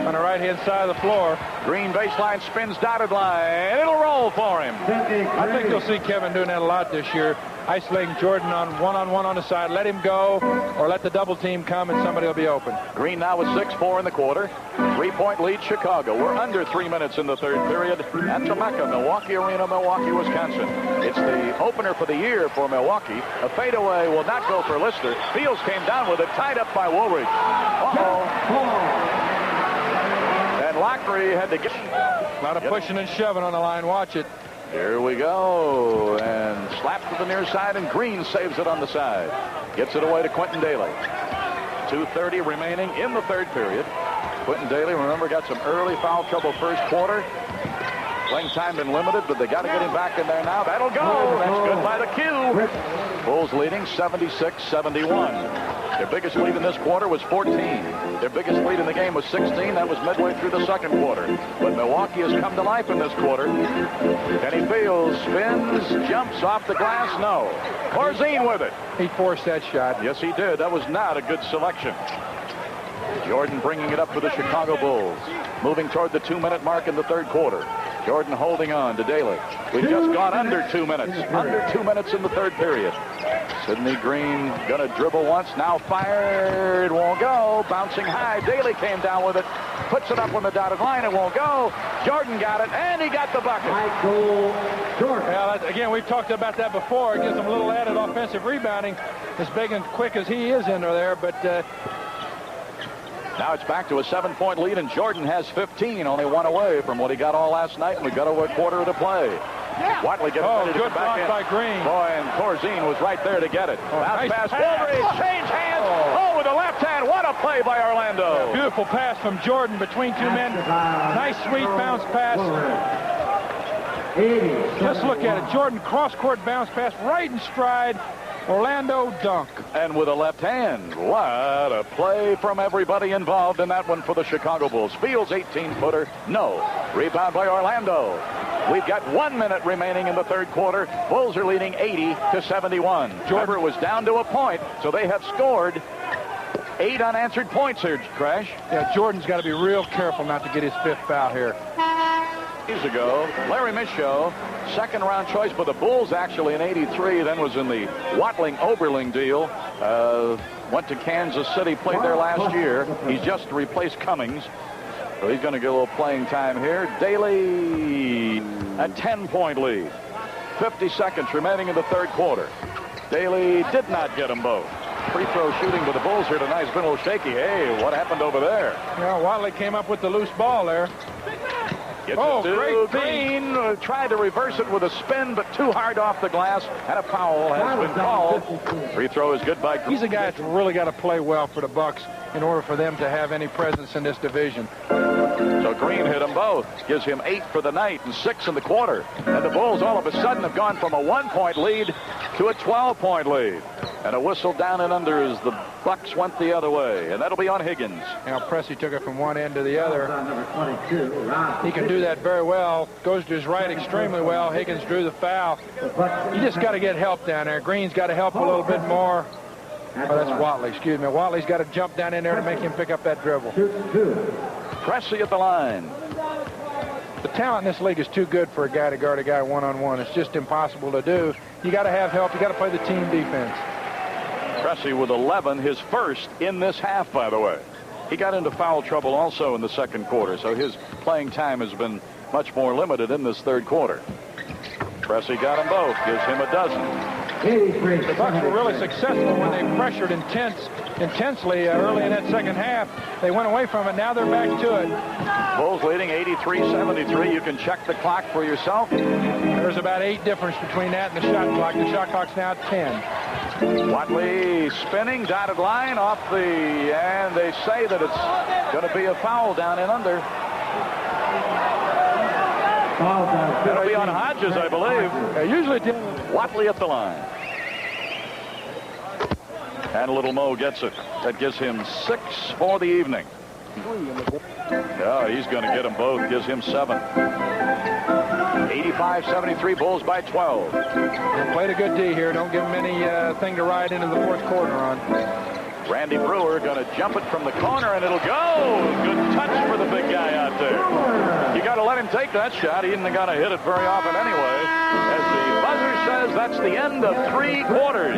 on the right-hand side of the floor. Green baseline, spins dotted line. It'll roll for him. I think you'll see Kevin doing that a lot this year. Isolating Jordan on one-on-one on the side. Let him go, or let the double team come, and somebody will be open. Green now with 6-4 in the quarter. 3-point lead, Chicago. We're under 3 minutes in the third period at Temecca, Milwaukee Arena, Milwaukee, Wisconsin. It's the opener for the year for Milwaukee. A fadeaway will not go for Lister. Fields came down with it, tied up by Woolridge. And Lockery had to get... A lot of pushing and shoving on the line. Watch it. Here we go, and slapped to the near side, and Green saves it on the side. Gets it away to Quentin Daly. 2:30 remaining in the third period. Quentin Daly, remember, got some early foul trouble first quarter. Playing time been limited, but they got to get him back in there now. That'll go. That's good by the Q. Bulls leading 76-71. Their biggest lead in this quarter was 14. Their biggest lead in the game was 16. That was midway through the second quarter. But Milwaukee has come to life in this quarter. Kenny Fields spins, jumps off the glass. No. Corzine with it. He forced that shot. Yes, he did. That was not a good selection. Jordan bringing it up for the Chicago Bulls. Moving toward the 2-minute mark in the third quarter. Jordan holding on to Daly. We've just gone under 2 minutes. Under 2 minutes in the third period. Sidney Green gonna dribble once. Now fire. It won't go. Bouncing high. Daly came down with it. Puts it up on the dotted line. It won't go. Jordan got it, and he got the bucket. Michael Jordan. Well, again, we've talked about that before. It gives him a little added offensive rebounding. As big and quick as he is in there, but... Now it's back to a 7-point lead, and Jordan has 15, only one away from what he got all last night, and we've got over a quarter to play. Watley gets ready to come back in. By Green. Boy, and Corzine was right there to get it. Bounce nice pass. Woolridge, change hands. Oh, with the left hand. What a play by Orlando. Beautiful pass from Jordan between two men. Nice, sweet bounce pass. Just look at it. Jordan cross-court bounce pass right in stride. Orlando dunk. And with a left hand. What a play from everybody involved in that one for the Chicago Bulls. Fields 18-footer. No. Rebound by Orlando. We've got 1 minute remaining in the third quarter. Bulls are leading 80-71. Jordan was down to a point, so they have scored 8 unanswered points here, Crash. Yeah, Jordan's got to be real careful not to get his 5th foul here. Years ago, Larry Michaud, second-round choice for the Bulls, actually in '83, then was in the Watling-Oberling deal. Went to Kansas City, played there last year. He's just replaced Cummings, so he's going to get a little playing time here. Daly, a 10-point lead. 50 seconds remaining in the third quarter. Daly did not get them both. Free throw shooting for the Bulls here tonight. It's been a little shaky. Hey, what happened over there? Yeah, Watley came up with the loose ball there. Gets it to Green. Tried to reverse it with a spin, but too hard off the glass, and a foul has been called. Free throw is good by Green. He's a guy that's really got to play well for the Bucks in order for them to have any presence in this division. So Green hit them both. Gives him 8 for the night and 6 in the quarter. And the Bulls all of a sudden have gone from a 1-point lead to a 12-point lead. And a whistle down and under as the Bucks went the other way. And that'll be on Higgins. Now Pressey took it from one end to the other. He can do that very well. Goes to his right extremely well. Higgins drew the foul. You just got to get help down there. Green's got to help a little bit more. Oh, that's Watley. Excuse me. Watley's got to jump down in there to make him pick up that dribble. Pressey at the line. The talent in this league is too good for a guy to guard a guy one-on-one. It's just impossible to do. You got to have help. You got to play the team defense. Pressey with 11, his first in this half, by the way. He got into foul trouble also in the second quarter, so his playing time has been much more limited in this third quarter. Pressey got them both, gives him a dozen. The Bucks were really successful when they pressured intense intensely early in that second half. They went away from it. Now they're back to it. Bulls leading 83-73. You can check the clock for yourself. There's about 8 difference between that and the shot clock. The shot clock's now at 10. Watley spinning, dotted line off and they say that it's going to be a foul down and under. It'll be on Hodges, I believe. Usually Watley at the line. And Little Mo gets it. That gives him 6 for the evening. Yeah, he's going to get them both. Gives him 7. 85-73, Bulls by 12. Played a good D here. Don't give him anything to ride into the fourth quarter on. Randy Brewer going to jump it from the corner, and it'll go. Good touch for the big guy out there. You got to let him take that shot. He isn't going to hit it very often anyway. As the buzzer says, that's the end of 3 quarters.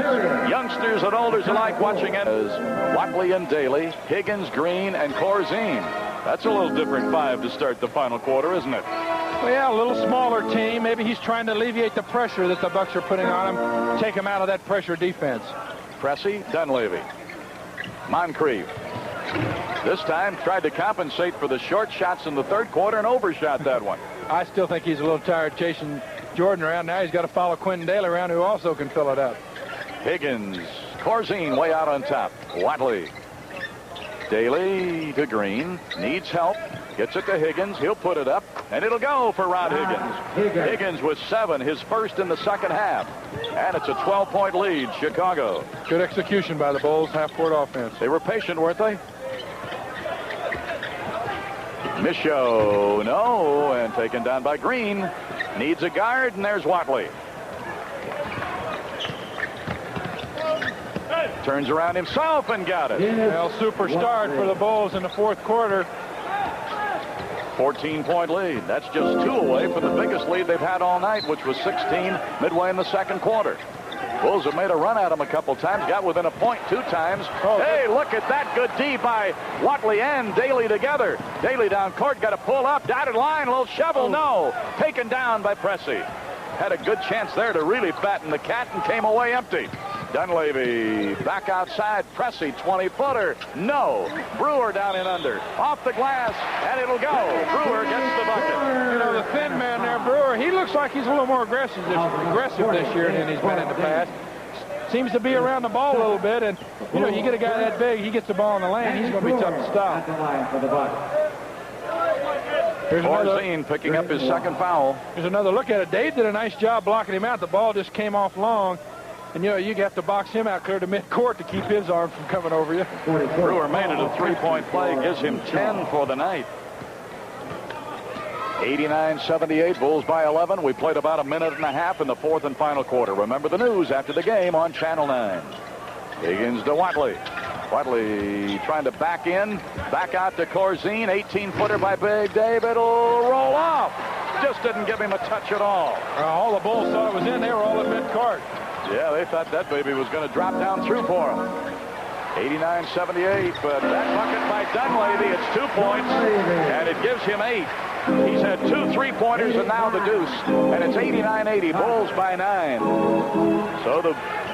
Youngsters and olders alike watching it. As Watley and Daly, Higgins, Green, and Corzine. That's a little different 5 to start the final quarter, isn't it? Well, yeah, a little smaller team. Maybe he's trying to alleviate the pressure that the Bucks are putting on him. Take him out of that pressure defense. Pressey, Dunleavy, Moncrief. This time tried to compensate for the short shots in the third quarter and overshot that one. I still think he's a little tired chasing Jordan around. Now he's got to follow Quentin Daly around, who also can fill it up. Higgins, Corzine way out on top. Watley. Daly to Green. Needs help. Gets it to Higgins. He'll put it up, and it'll go for Rod Higgins. Higgins with 7, his first in the second half. And it's a 12-point lead, Chicago. Good execution by the Bulls, half-court offense. They were patient, weren't they? Michaud, no, and taken down by Green. Needs a guard, and there's Watley. Turns around himself and got it. Well, super start for the Bulls in the fourth quarter. 14-point lead. That's just 2 away from the biggest lead they've had all night, which was 16 midway in the second quarter. Bulls have made a run at him a couple times, got within a point 2 times. Hey, look at that good D by Watley and Daly together. Daly down court, got to pull up, dotted line, a little shovel, no. Taken down by Pressey. Had a good chance there to really fatten the cat and came away empty. Dunleavy back outside. Pressey, 20-footer. No. Brewer down and under. Off the glass, and it'll go. Brewer gets the bucket. You know, the thin man there, Brewer, he looks like he's a little more aggressive this year than he's been in the past. Seems to be around the ball a little bit, and, you know, you get a guy that big, he gets the ball in the lane, he's going to be tough to stop. Here's Corzine picking up his second foul. Here's another look at it. Dave did a nice job blocking him out. The ball just came off long. And, you know, you have to box him out clear to midcourt to keep his arm from coming over you. Brewer made it a 3-point play. Gives him 10 for the night. 89-78, Bulls by 11. We played about a minute and a half in the fourth and final quarter. Remember the news after the game on Channel 9. Higgins to Watley. Watley trying to back in. Back out to Corzine. 18-footer by Big Dave. It'll roll off. Just didn't give him a touch at all. All the Bulls thought it was in. They were all at midcourt. Yeah, they thought that baby was going to drop down through for him. 89-78, but that bucket by Dunleavy, it's 2 points, and it gives him 8. He's had 2 3-pointers and now the deuce, and it's 89-80, Bulls by 9. So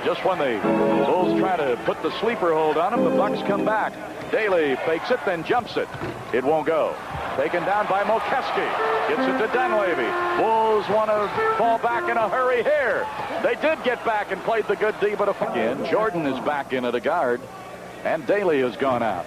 just when the Bulls try to put the sleeper hold on him, the Bucks come back. Daly fakes it, then jumps it. It won't go. Taken down by Mokeski. Gets it to Dunleavy. Bulls want to fall back in a hurry here. They did get back and played the good D, but again, Jordan is back in at a guard, and Daly has gone out.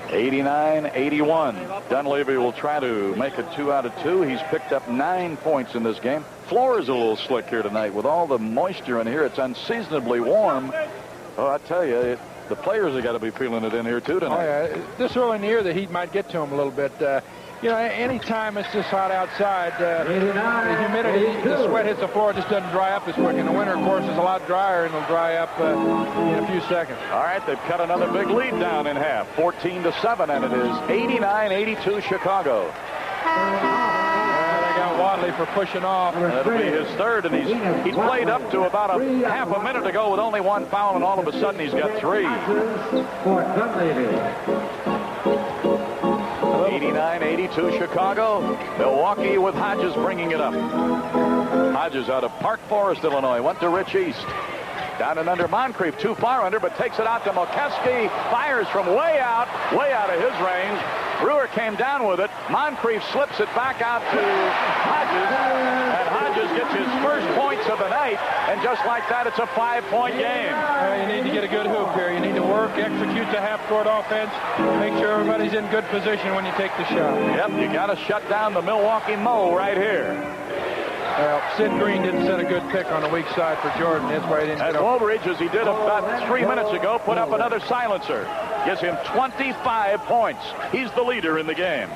89-81. Dunleavy will try to make it 2 out of 2. He's picked up 9 points in this game. Floor is a little slick here tonight. With all the moisture in here, it's unseasonably warm. Oh, I tell you, the players have got to be feeling it in here, too, tonight. Oh, yeah. This early in the year, the heat might get to them a little bit. You know, anytime it's this hot outside, the humidity, the sweat hits the floor, it just doesn't dry up as quick. In the winter, of course, it's a lot drier, and it'll dry up in a few seconds. All right, they've cut another big lead down in half, 14-7, and it is 89-82 Chicago. They got Watley for pushing off. That'll be his third, and he played up to about a half a minute ago with only 1 foul, and all of a sudden he's got 3. 89-82 Chicago. Milwaukee with Hodges bringing it up. Hodges out of Park Forest, Illinois, went to Rich East. Down and under Moncrief, too far under, but takes it out to Mokeski. Fires from way out of his range. Brewer came down with it. Moncrief slips it back out to Hodges, and Hodges gets his first points of the night, and just like that, it's a 5-point game. You need to get a good hoop here. You need to work, execute the half-court offense, make sure everybody's in good position when you take the shot. Yep, you got to shut down the Milwaukee Mo right here. Well, Sid Green didn't set a good pick on the weak side for Jordan. That's why he didn't get And Woolridge, as he did about 3 minutes ago, put up another silencer. Gives him 25 points. He's the leader in the game.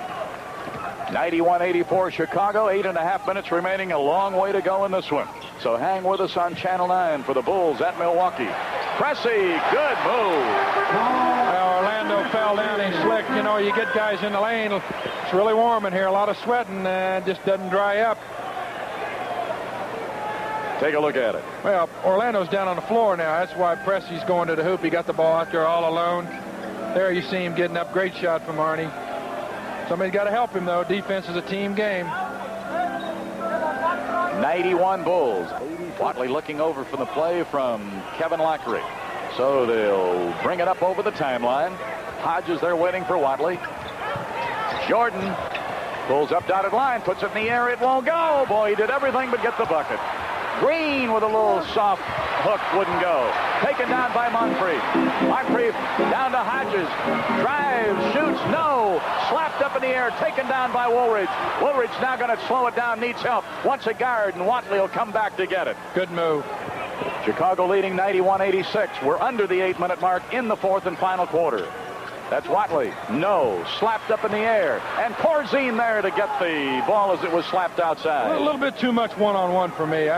91-84 Chicago, 8.5 minutes remaining. A long way to go in this one. So hang with us on Channel 9 for the Bulls at Milwaukee. Cressy, good move. Well, Orlando fell down. He's slick. You know, you get guys in the lane. It's really warm in here. A lot of sweating. Just doesn't dry up. Take a look at it. Well, Orlando's down on the floor now. That's why Pressy's going to the hoop. He got the ball out there all alone. There you see him getting up. Great shot from Arnie. Somebody's got to help him, though. Defense is a team game. 91 Bulls. Watley looking over from the play from Kevin Lockery. So they'll bring it up over the timeline. Hodges there waiting for Watley. Jordan pulls up dotted line, puts it in the air. It won't go. Boy, he did everything but get the bucket. Green with a little soft hook wouldn't go. Taken down by Moncrief. Moncrief down to Hodges. Drives, shoots, no. Slapped up in the air, taken down by Woolridge. Woolridge now going to slow it down, needs help. Wants a guard, and Watley will come back to get it. Good move. Chicago leading 91-86. We're under the 8-minute mark in the fourth and final quarter. That's Watley. No. Slapped up in the air. And Corzine there to get the ball as it was slapped outside. A little bit too much one-on-one for me.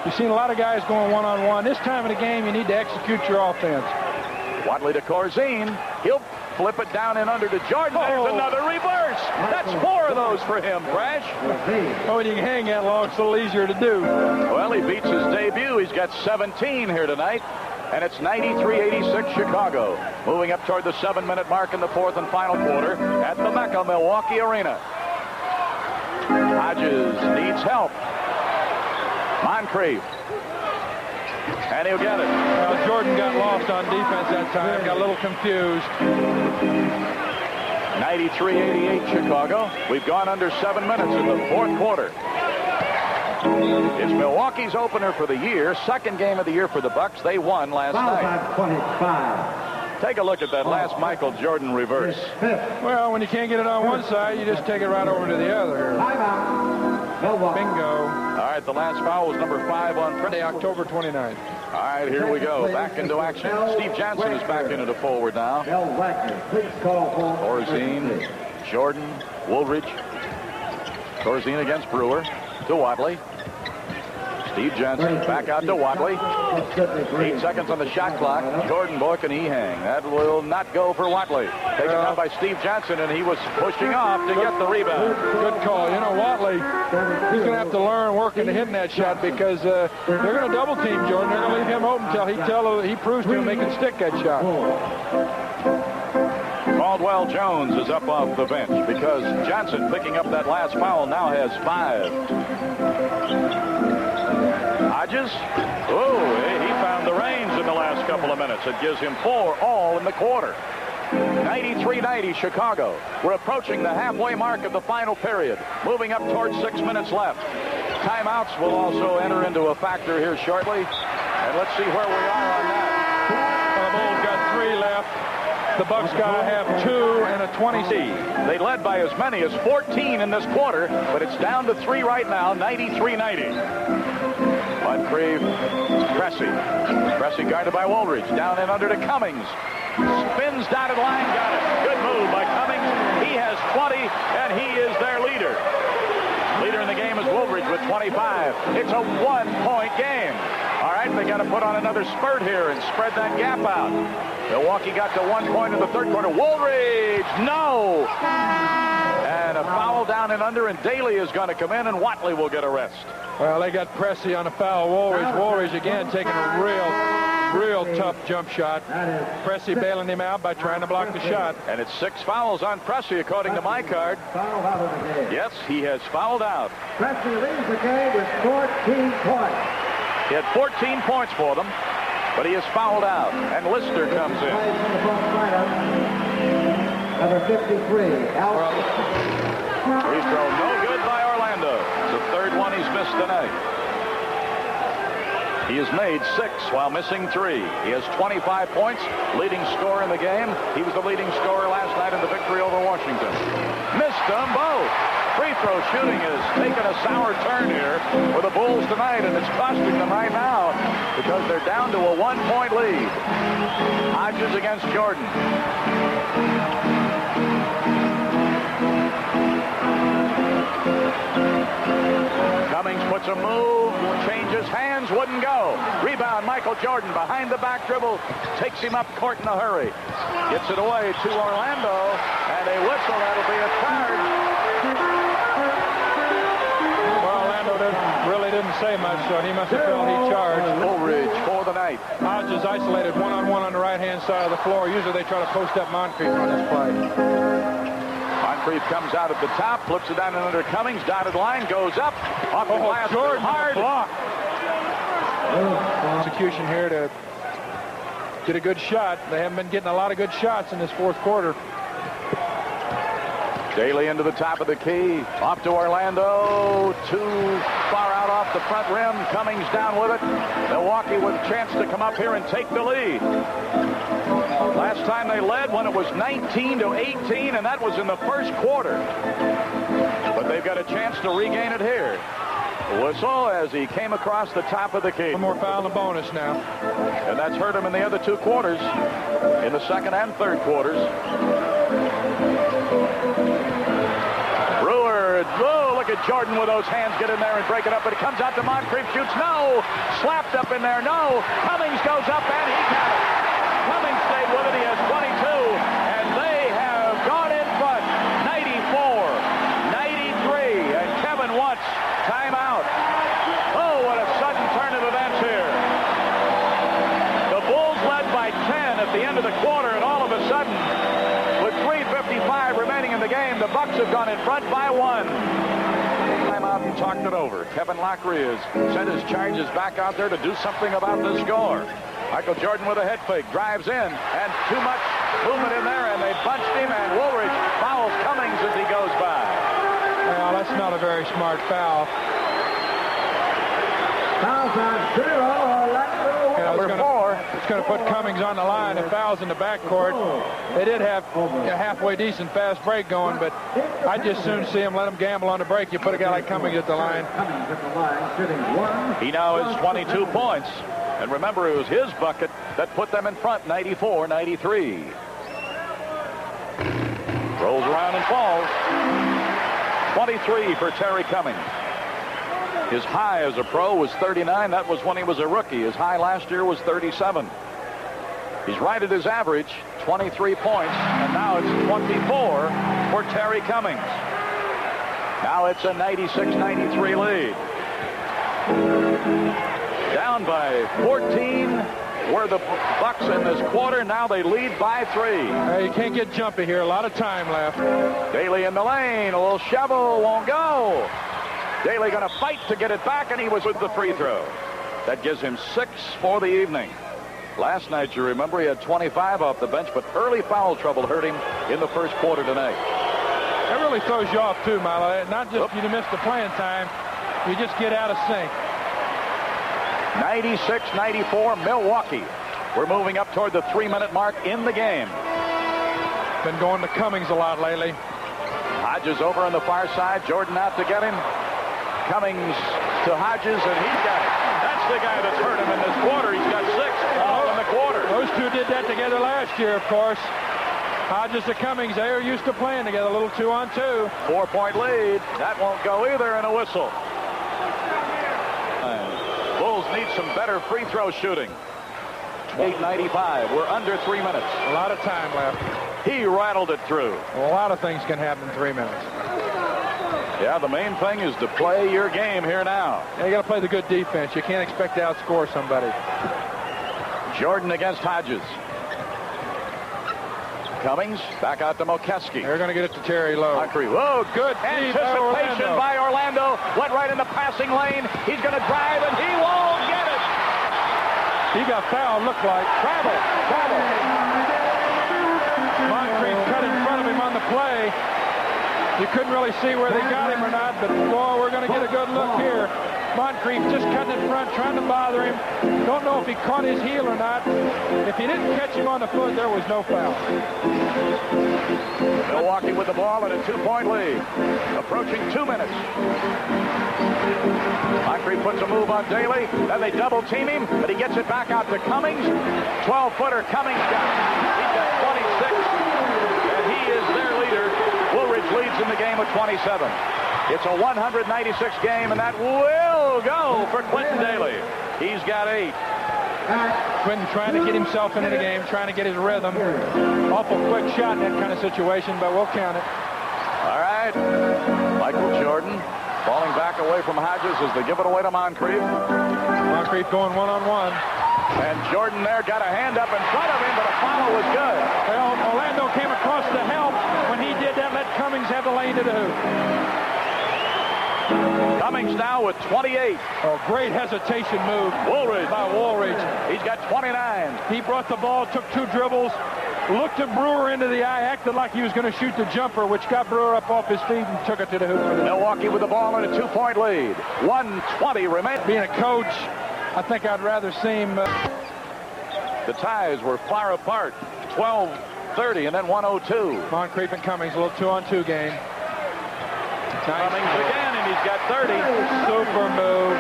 You've seen a lot of guys going one-on-one. This time of the game, you need to execute your offense. Watley to Corzine. He'll flip it down and under to Jordan. There's another reverse. That's 4 of those for him, Crash. Oh, when you can hang that long, it's a little easier to do. Well, he beats his debut. He's got 17 here tonight. And it's 93-86 Chicago. Moving up toward the 7-minute mark in the fourth and final quarter at the Mecca Milwaukee Arena. Hodges needs help. Moncrief. And he'll get it. Well, Jordan got lost on defense that time. Got a little confused. 93-88 Chicago. We've gone under 7 minutes in the fourth quarter. It's Milwaukee's opener for the year. Second game of the year for the Bucks. They won last night. 25. Take a look at that last Michael Jordan reverse. Well, when you can't get it on one side, you just take it right over to the other. Bingo. All right, the last foul was number 5 on Friday, October 29th. All right, here we go. Back into action. Steve Johnson is back into the forward now. Corzine, Jordan, Woolridge. Corzine against Brewer. To Watley. Steve Johnson back out to Watley. 8 seconds on the shot clock. Jordan, boy, can he hang. That will not go for Watley. Taken down by Steve Johnson, and he was pushing off to get the rebound. Good call. You know, Watley, he's going to have to learn working to hitting that shot because they're going to double team Jordan. They're going to leave him open until he proves to him they can stick that shot. Caldwell Jones is up off the bench because Johnson, picking up that last foul, now has 5. Hodges, he found the reins in the last couple of minutes. It gives him 4 all in the quarter. 93-90 Chicago. We're approaching the halfway mark of the final period. Moving up towards 6 minutes left. Timeouts will also enter into a factor here shortly. And let's see where we are on that. The Bulls got 3 left. The Bucks got to have 2 and a 20. They led by as many as 14 in this quarter, but it's down to 3 right now, 93-90. Moncrief, Cressy guarded by Woolridge. Down and under to Cummings. Spins dotted line, got it. Good move by Cummings. He has 20, and he is their leader. Leader in the game is Woolridge with 25. It's a 1-point game. All right, they got to put on another spurt here and spread that gap out. Milwaukee got to 1 point in the third quarter. Woolridge, no! And a foul down and under, and Daly is going to come in, and Watley will get a rest. Well, they got Pressy on a foul. Woolridge again taking a real real tough jump shot. Pressey bailing him out by trying to block the shot. And it's 6 fouls on Pressey, according to my card. Foul out of the game. Yes, he has fouled out. Pressey leads the game with 14 points. He had 14 points for them, but he has fouled out. And Lister comes in. Number 53, Al. Free throw no good by Orlando. It's the third one he's missed tonight. He has made 6 while missing 3. He has 25 points, leading scorer in the game. He was the leading scorer last night in the victory over Washington. Missed them both. Free throw shooting has taken a sour turn here for the Bulls tonight, and it's costing them right now because they're down to a 1-point lead. Hodges against Jordan. Cummings puts a move, changes hands, wouldn't go. Rebound, Michael Jordan behind the back dribble, takes him up court in a hurry. Gets it away to Orlando, and a whistle, that'll be a charge. Well, Orlando really didn't say much, so he must have felt he charged. Coleridge for the night. Hodges isolated one-on-one on the right-hand side of the floor. Usually they try to post up Moncrief on this play. Moncrief comes out at the top, flips it down and under Cummings, dotted line, goes up, off the glass, Jordan hard block. Execution here to get a good shot. They haven't been getting a lot of good shots in this fourth quarter. Daly into the top of the key, off to Orlando, too far out off the front rim. Cummings down with it. Milwaukee with a chance to come up here and take the lead. Last time they led when it was 19-18, and that was in the first quarter. But they've got a chance to regain it here. Whistle as he came across the top of the key. One more foul and bonus now. And that's hurt him in the other 2 quarters, in the second and third quarters. Brewer, oh, look at Jordan with those hands, get in there and break it up, but it comes out to Moncrief, shoots, no, slapped up in there, no, Cummings goes up and he got it. Cummings stayed with it, he has 22, and they have gone in front, 94-93, and Kevin wants timeout. Oh, what a sudden turn of events here. The Bulls led by 10 at the end of the quarter, and all of a sudden, with 3:55 remaining in the game, the Bucks have gone in front by 1. Timeout and talked it over. Kevin Lockery has sent his charges back out there to do something about the score. Michael Jordan with a head fake, drives in, and too much movement in there, and they bunched him, and Woolridge fouls Cummings as he goes by. Well, that's not a very smart foul. Fouls on 0, Orlando. Number 4. It's going to put Cummings on the line. If fouls in the backcourt, they did have a halfway decent fast break going, but I'd just soon see him let him gamble on the break. You put a guy like Cummings at the line. Cummings at the line, shooting 1. He now has 22 points. And remember, it was his bucket that put them in front, 94-93. Rolls around and falls. 23 for Terry Cummings. His high as a pro was 39. That was when he was a rookie. His high last year was 37. He's right at his average, 23 points, and now it's 24 for Terry Cummings. Now it's a 96-93 lead. Down by 14 were the Bucks in this quarter. Now they lead by 3. You can't get jumpy here. A lot of time left. Daly in the lane. A little shovel, won't go. Daly going to fight to get it back, and he was with the free throw. That gives him 6 for the evening. Last night, you remember, he had 25 off the bench, but early foul trouble hurt him in the first quarter tonight. That really throws you off, too, Milo. Not just you miss the playing time. You just get out of sync. 96-94, Milwaukee. We're moving up toward the 3-minute mark in the game. Been going to Cummings a lot lately. Hodges over on the far side. Jordan out to get him. Cummings to Hodges, and he's got it. That's the guy that's hurt him in this quarter. He's got 6 all in the quarter. Those two did that together last year, of course. Hodges to Cummings, they are used to playing together, a little 2-on-2. 4-point lead. That won't go either, and a whistle. Bulls need some better free throw shooting. 8:95. We're under 3 minutes. A lot of time left. He rattled it through. Well, a lot of things can happen in 3 minutes. Yeah, the main thing is to play your game here now. Yeah, you got to play the good defense. You can't expect to outscore somebody. Jordan against Hodges. Cummings back out to Mokeski. They're going to get it to Terry Lowe. Whoa, good anticipation by Orlando. Went right in the passing lane. He's going to drive, and he won't get it. He got fouled, looked like. Travel. Moncrief cut in front of him on the play. You couldn't really see where they got him or not, but boy, we're going to get a good look here. Moncrief just cutting in front, trying to bother him. Don't know if he caught his heel or not. If he didn't catch him on the foot, there was no foul. Milwaukee with the ball and a 2-point lead. Approaching 2 minutes. Moncrief puts a move on Daly. Then they double team him, but he gets it back out to Cummings. 12-footer Cummings got it. He's got 26, and he is their leader. Woolridge leads in the game with 27. It's a 196 game, and that will go for Quentin Daly. He's got 8. Quentin trying to get himself into the game, trying to get his rhythm. Awful quick shot in that kind of situation, but we'll count it. All right. Michael Jordan falling back away from Hodges as they give it away to Moncrief. Moncrief going one-on-one. And Jordan there got a hand up in front of him, but a foul was good. Well, Orlando came across to help. When he did that, let Cummings have the lane to the hoop. Cummings now with 28. Oh, great hesitation move by Woolridge. He's got 29. He brought the ball, took 2 dribbles, looked at Brewer into the eye, acted like he was going to shoot the jumper, which got Brewer up off his feet and took it to the hoop. Milwaukee with the ball in a 2-point lead. 1:20 remaining. Being a coach, I think I'd rather see him. The ties were far apart. 12-30 and then 102. Moncrief and Cummings, a little 2-on-2 game. Cummings again, and he's got 30. Super move.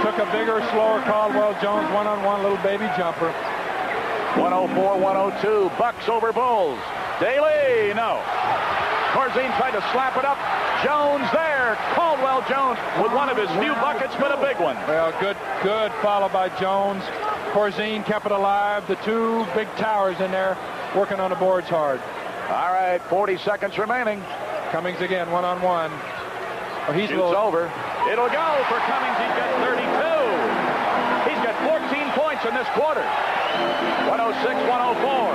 Took a bigger, slower Caldwell Jones one-on-one little baby jumper. 104-102. Bucks over Bulls. Daly, no. Corzine tried to slap it up. Jones there. Caldwell Jones with one of his few buckets, but a big one. Well, good follow by Jones. Corzine kept it alive. The 2 big towers in there working on the boards hard. All right, 40 seconds remaining. Cummings again, one-on-one. Oh, he's shoots over. It'll go for Cummings. He's got 32. He's got 14 points in this quarter. 106-104.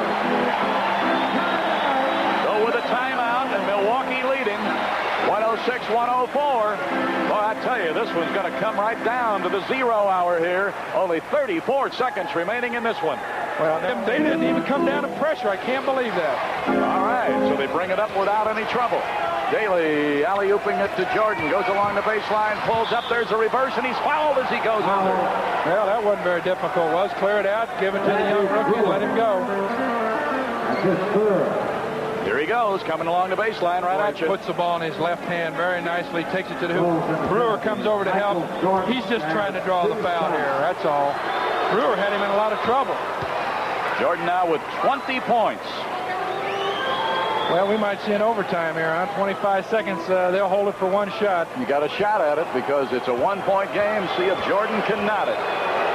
So with a timeout and Milwaukee leading, 106-104. Well, I tell you, this one's going to come right down to the 0 hour here. Only 34 seconds remaining in this one. Well, they didn't even come down to pressure. I can't believe that. All right, so they bring it up without any trouble. Daly alley-ooping it to Jordan. Goes along the baseline, pulls up. There's a reverse, and he's fouled as he goes under. Well, that wasn't very difficult. Clear it out, give it to the young rookie, let him go. Here he goes, coming along the baseline right at you. Puts the ball in his left hand very nicely, takes it to the hoop. Brewer comes over to help. He's just trying to draw the foul here, that's all. Brewer had him in a lot of trouble. Jordan now with 20 points. Well, we might see an overtime here, huh? 25 seconds, they'll hold it for 1 shot. You got a shot at it because it's a 1-point game. See if Jordan can knot it.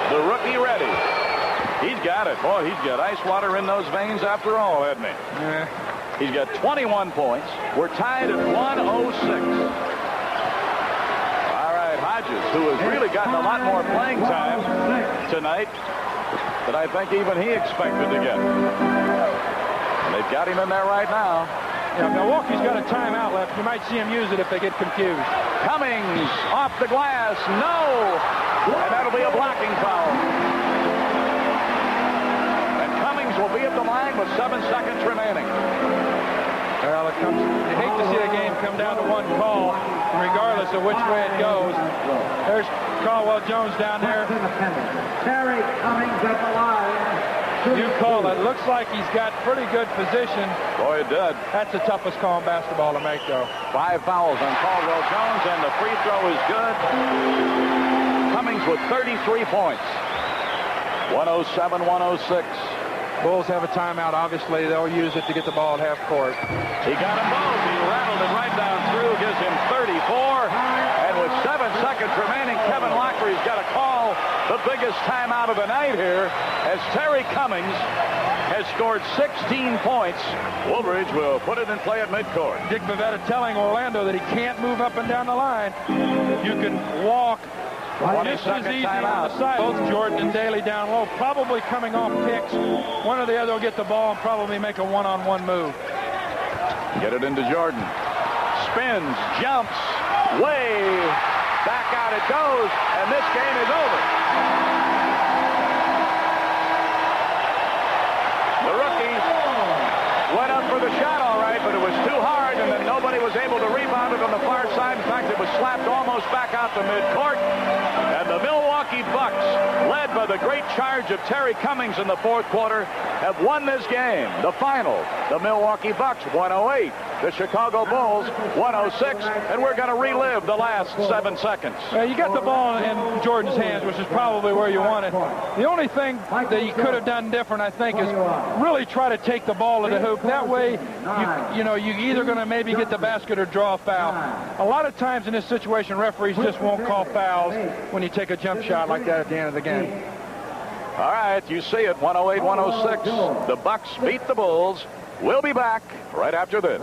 The rookie ready. He's got it. Boy, he's got ice water in those veins after all, hasn't he? Yeah. He's got 21 points. We're tied at 106. All right, Hodges, who has really gotten a lot more playing time tonight than I think even he expected to get. They've got him in there right now. Yeah, Milwaukee's got a timeout left. You might see him use it if they get confused. Cummings off the glass. No! And that'll be a blocking foul. And Cummings will be at the line with 7 seconds remaining. Well, you hate to see a game come down to 1 call, regardless of which way it goes. There's Caldwell Jones down there. Terry Cummings at the line. You call it. Looks like he's got pretty good position. Boy, it did. That's the toughest call in basketball to make, though. 5 fouls on Caldwell Jones, and the free throw is good. Cummings with 33 points. 107-106. Bulls have a timeout. Obviously, they'll use it to get the ball at half court. He got them both. He rattled it right down through, gives him 34. And with 7 seconds remaining, Kevin Lockery's got to call the biggest timeout of the night here as Terry Cummings has scored 16 points. Woolridge will put it in play at midcourt. Dick Bavetta telling Orlando that he can't move up and down the line. You can walk 20-second timeout. Both Jordan and Daly down low, probably coming off picks. One or the other will get the ball and probably make a one-on-one move. Get it into Jordan. Spins, jumps, way back out it goes, and this game is over. The rookie went up for the shot all right, but it was too hard, and then nobody was able to rebound it on the far side. In fact, it was slapped almost back out to midcourt. And the Milwaukee Bucks, led by the great charge of Terry Cummings in the fourth quarter, have won this game. The final, the Milwaukee Bucks 108, the Chicago Bulls 106, and we're going to relive the last 7 seconds. You got the ball in Jordan's hands, which is probably where you want it. The only thing that you could have done different, I think, is really try to take the ball to the hoop. That way, you're either going to maybe get the basket or draw a foul. A lot of times in this situation, referees just won't call fouls when you take a jump shot like that at the end of the game. All right, you see it, 108-106. The Bucks beat the Bulls. We'll be back right after this.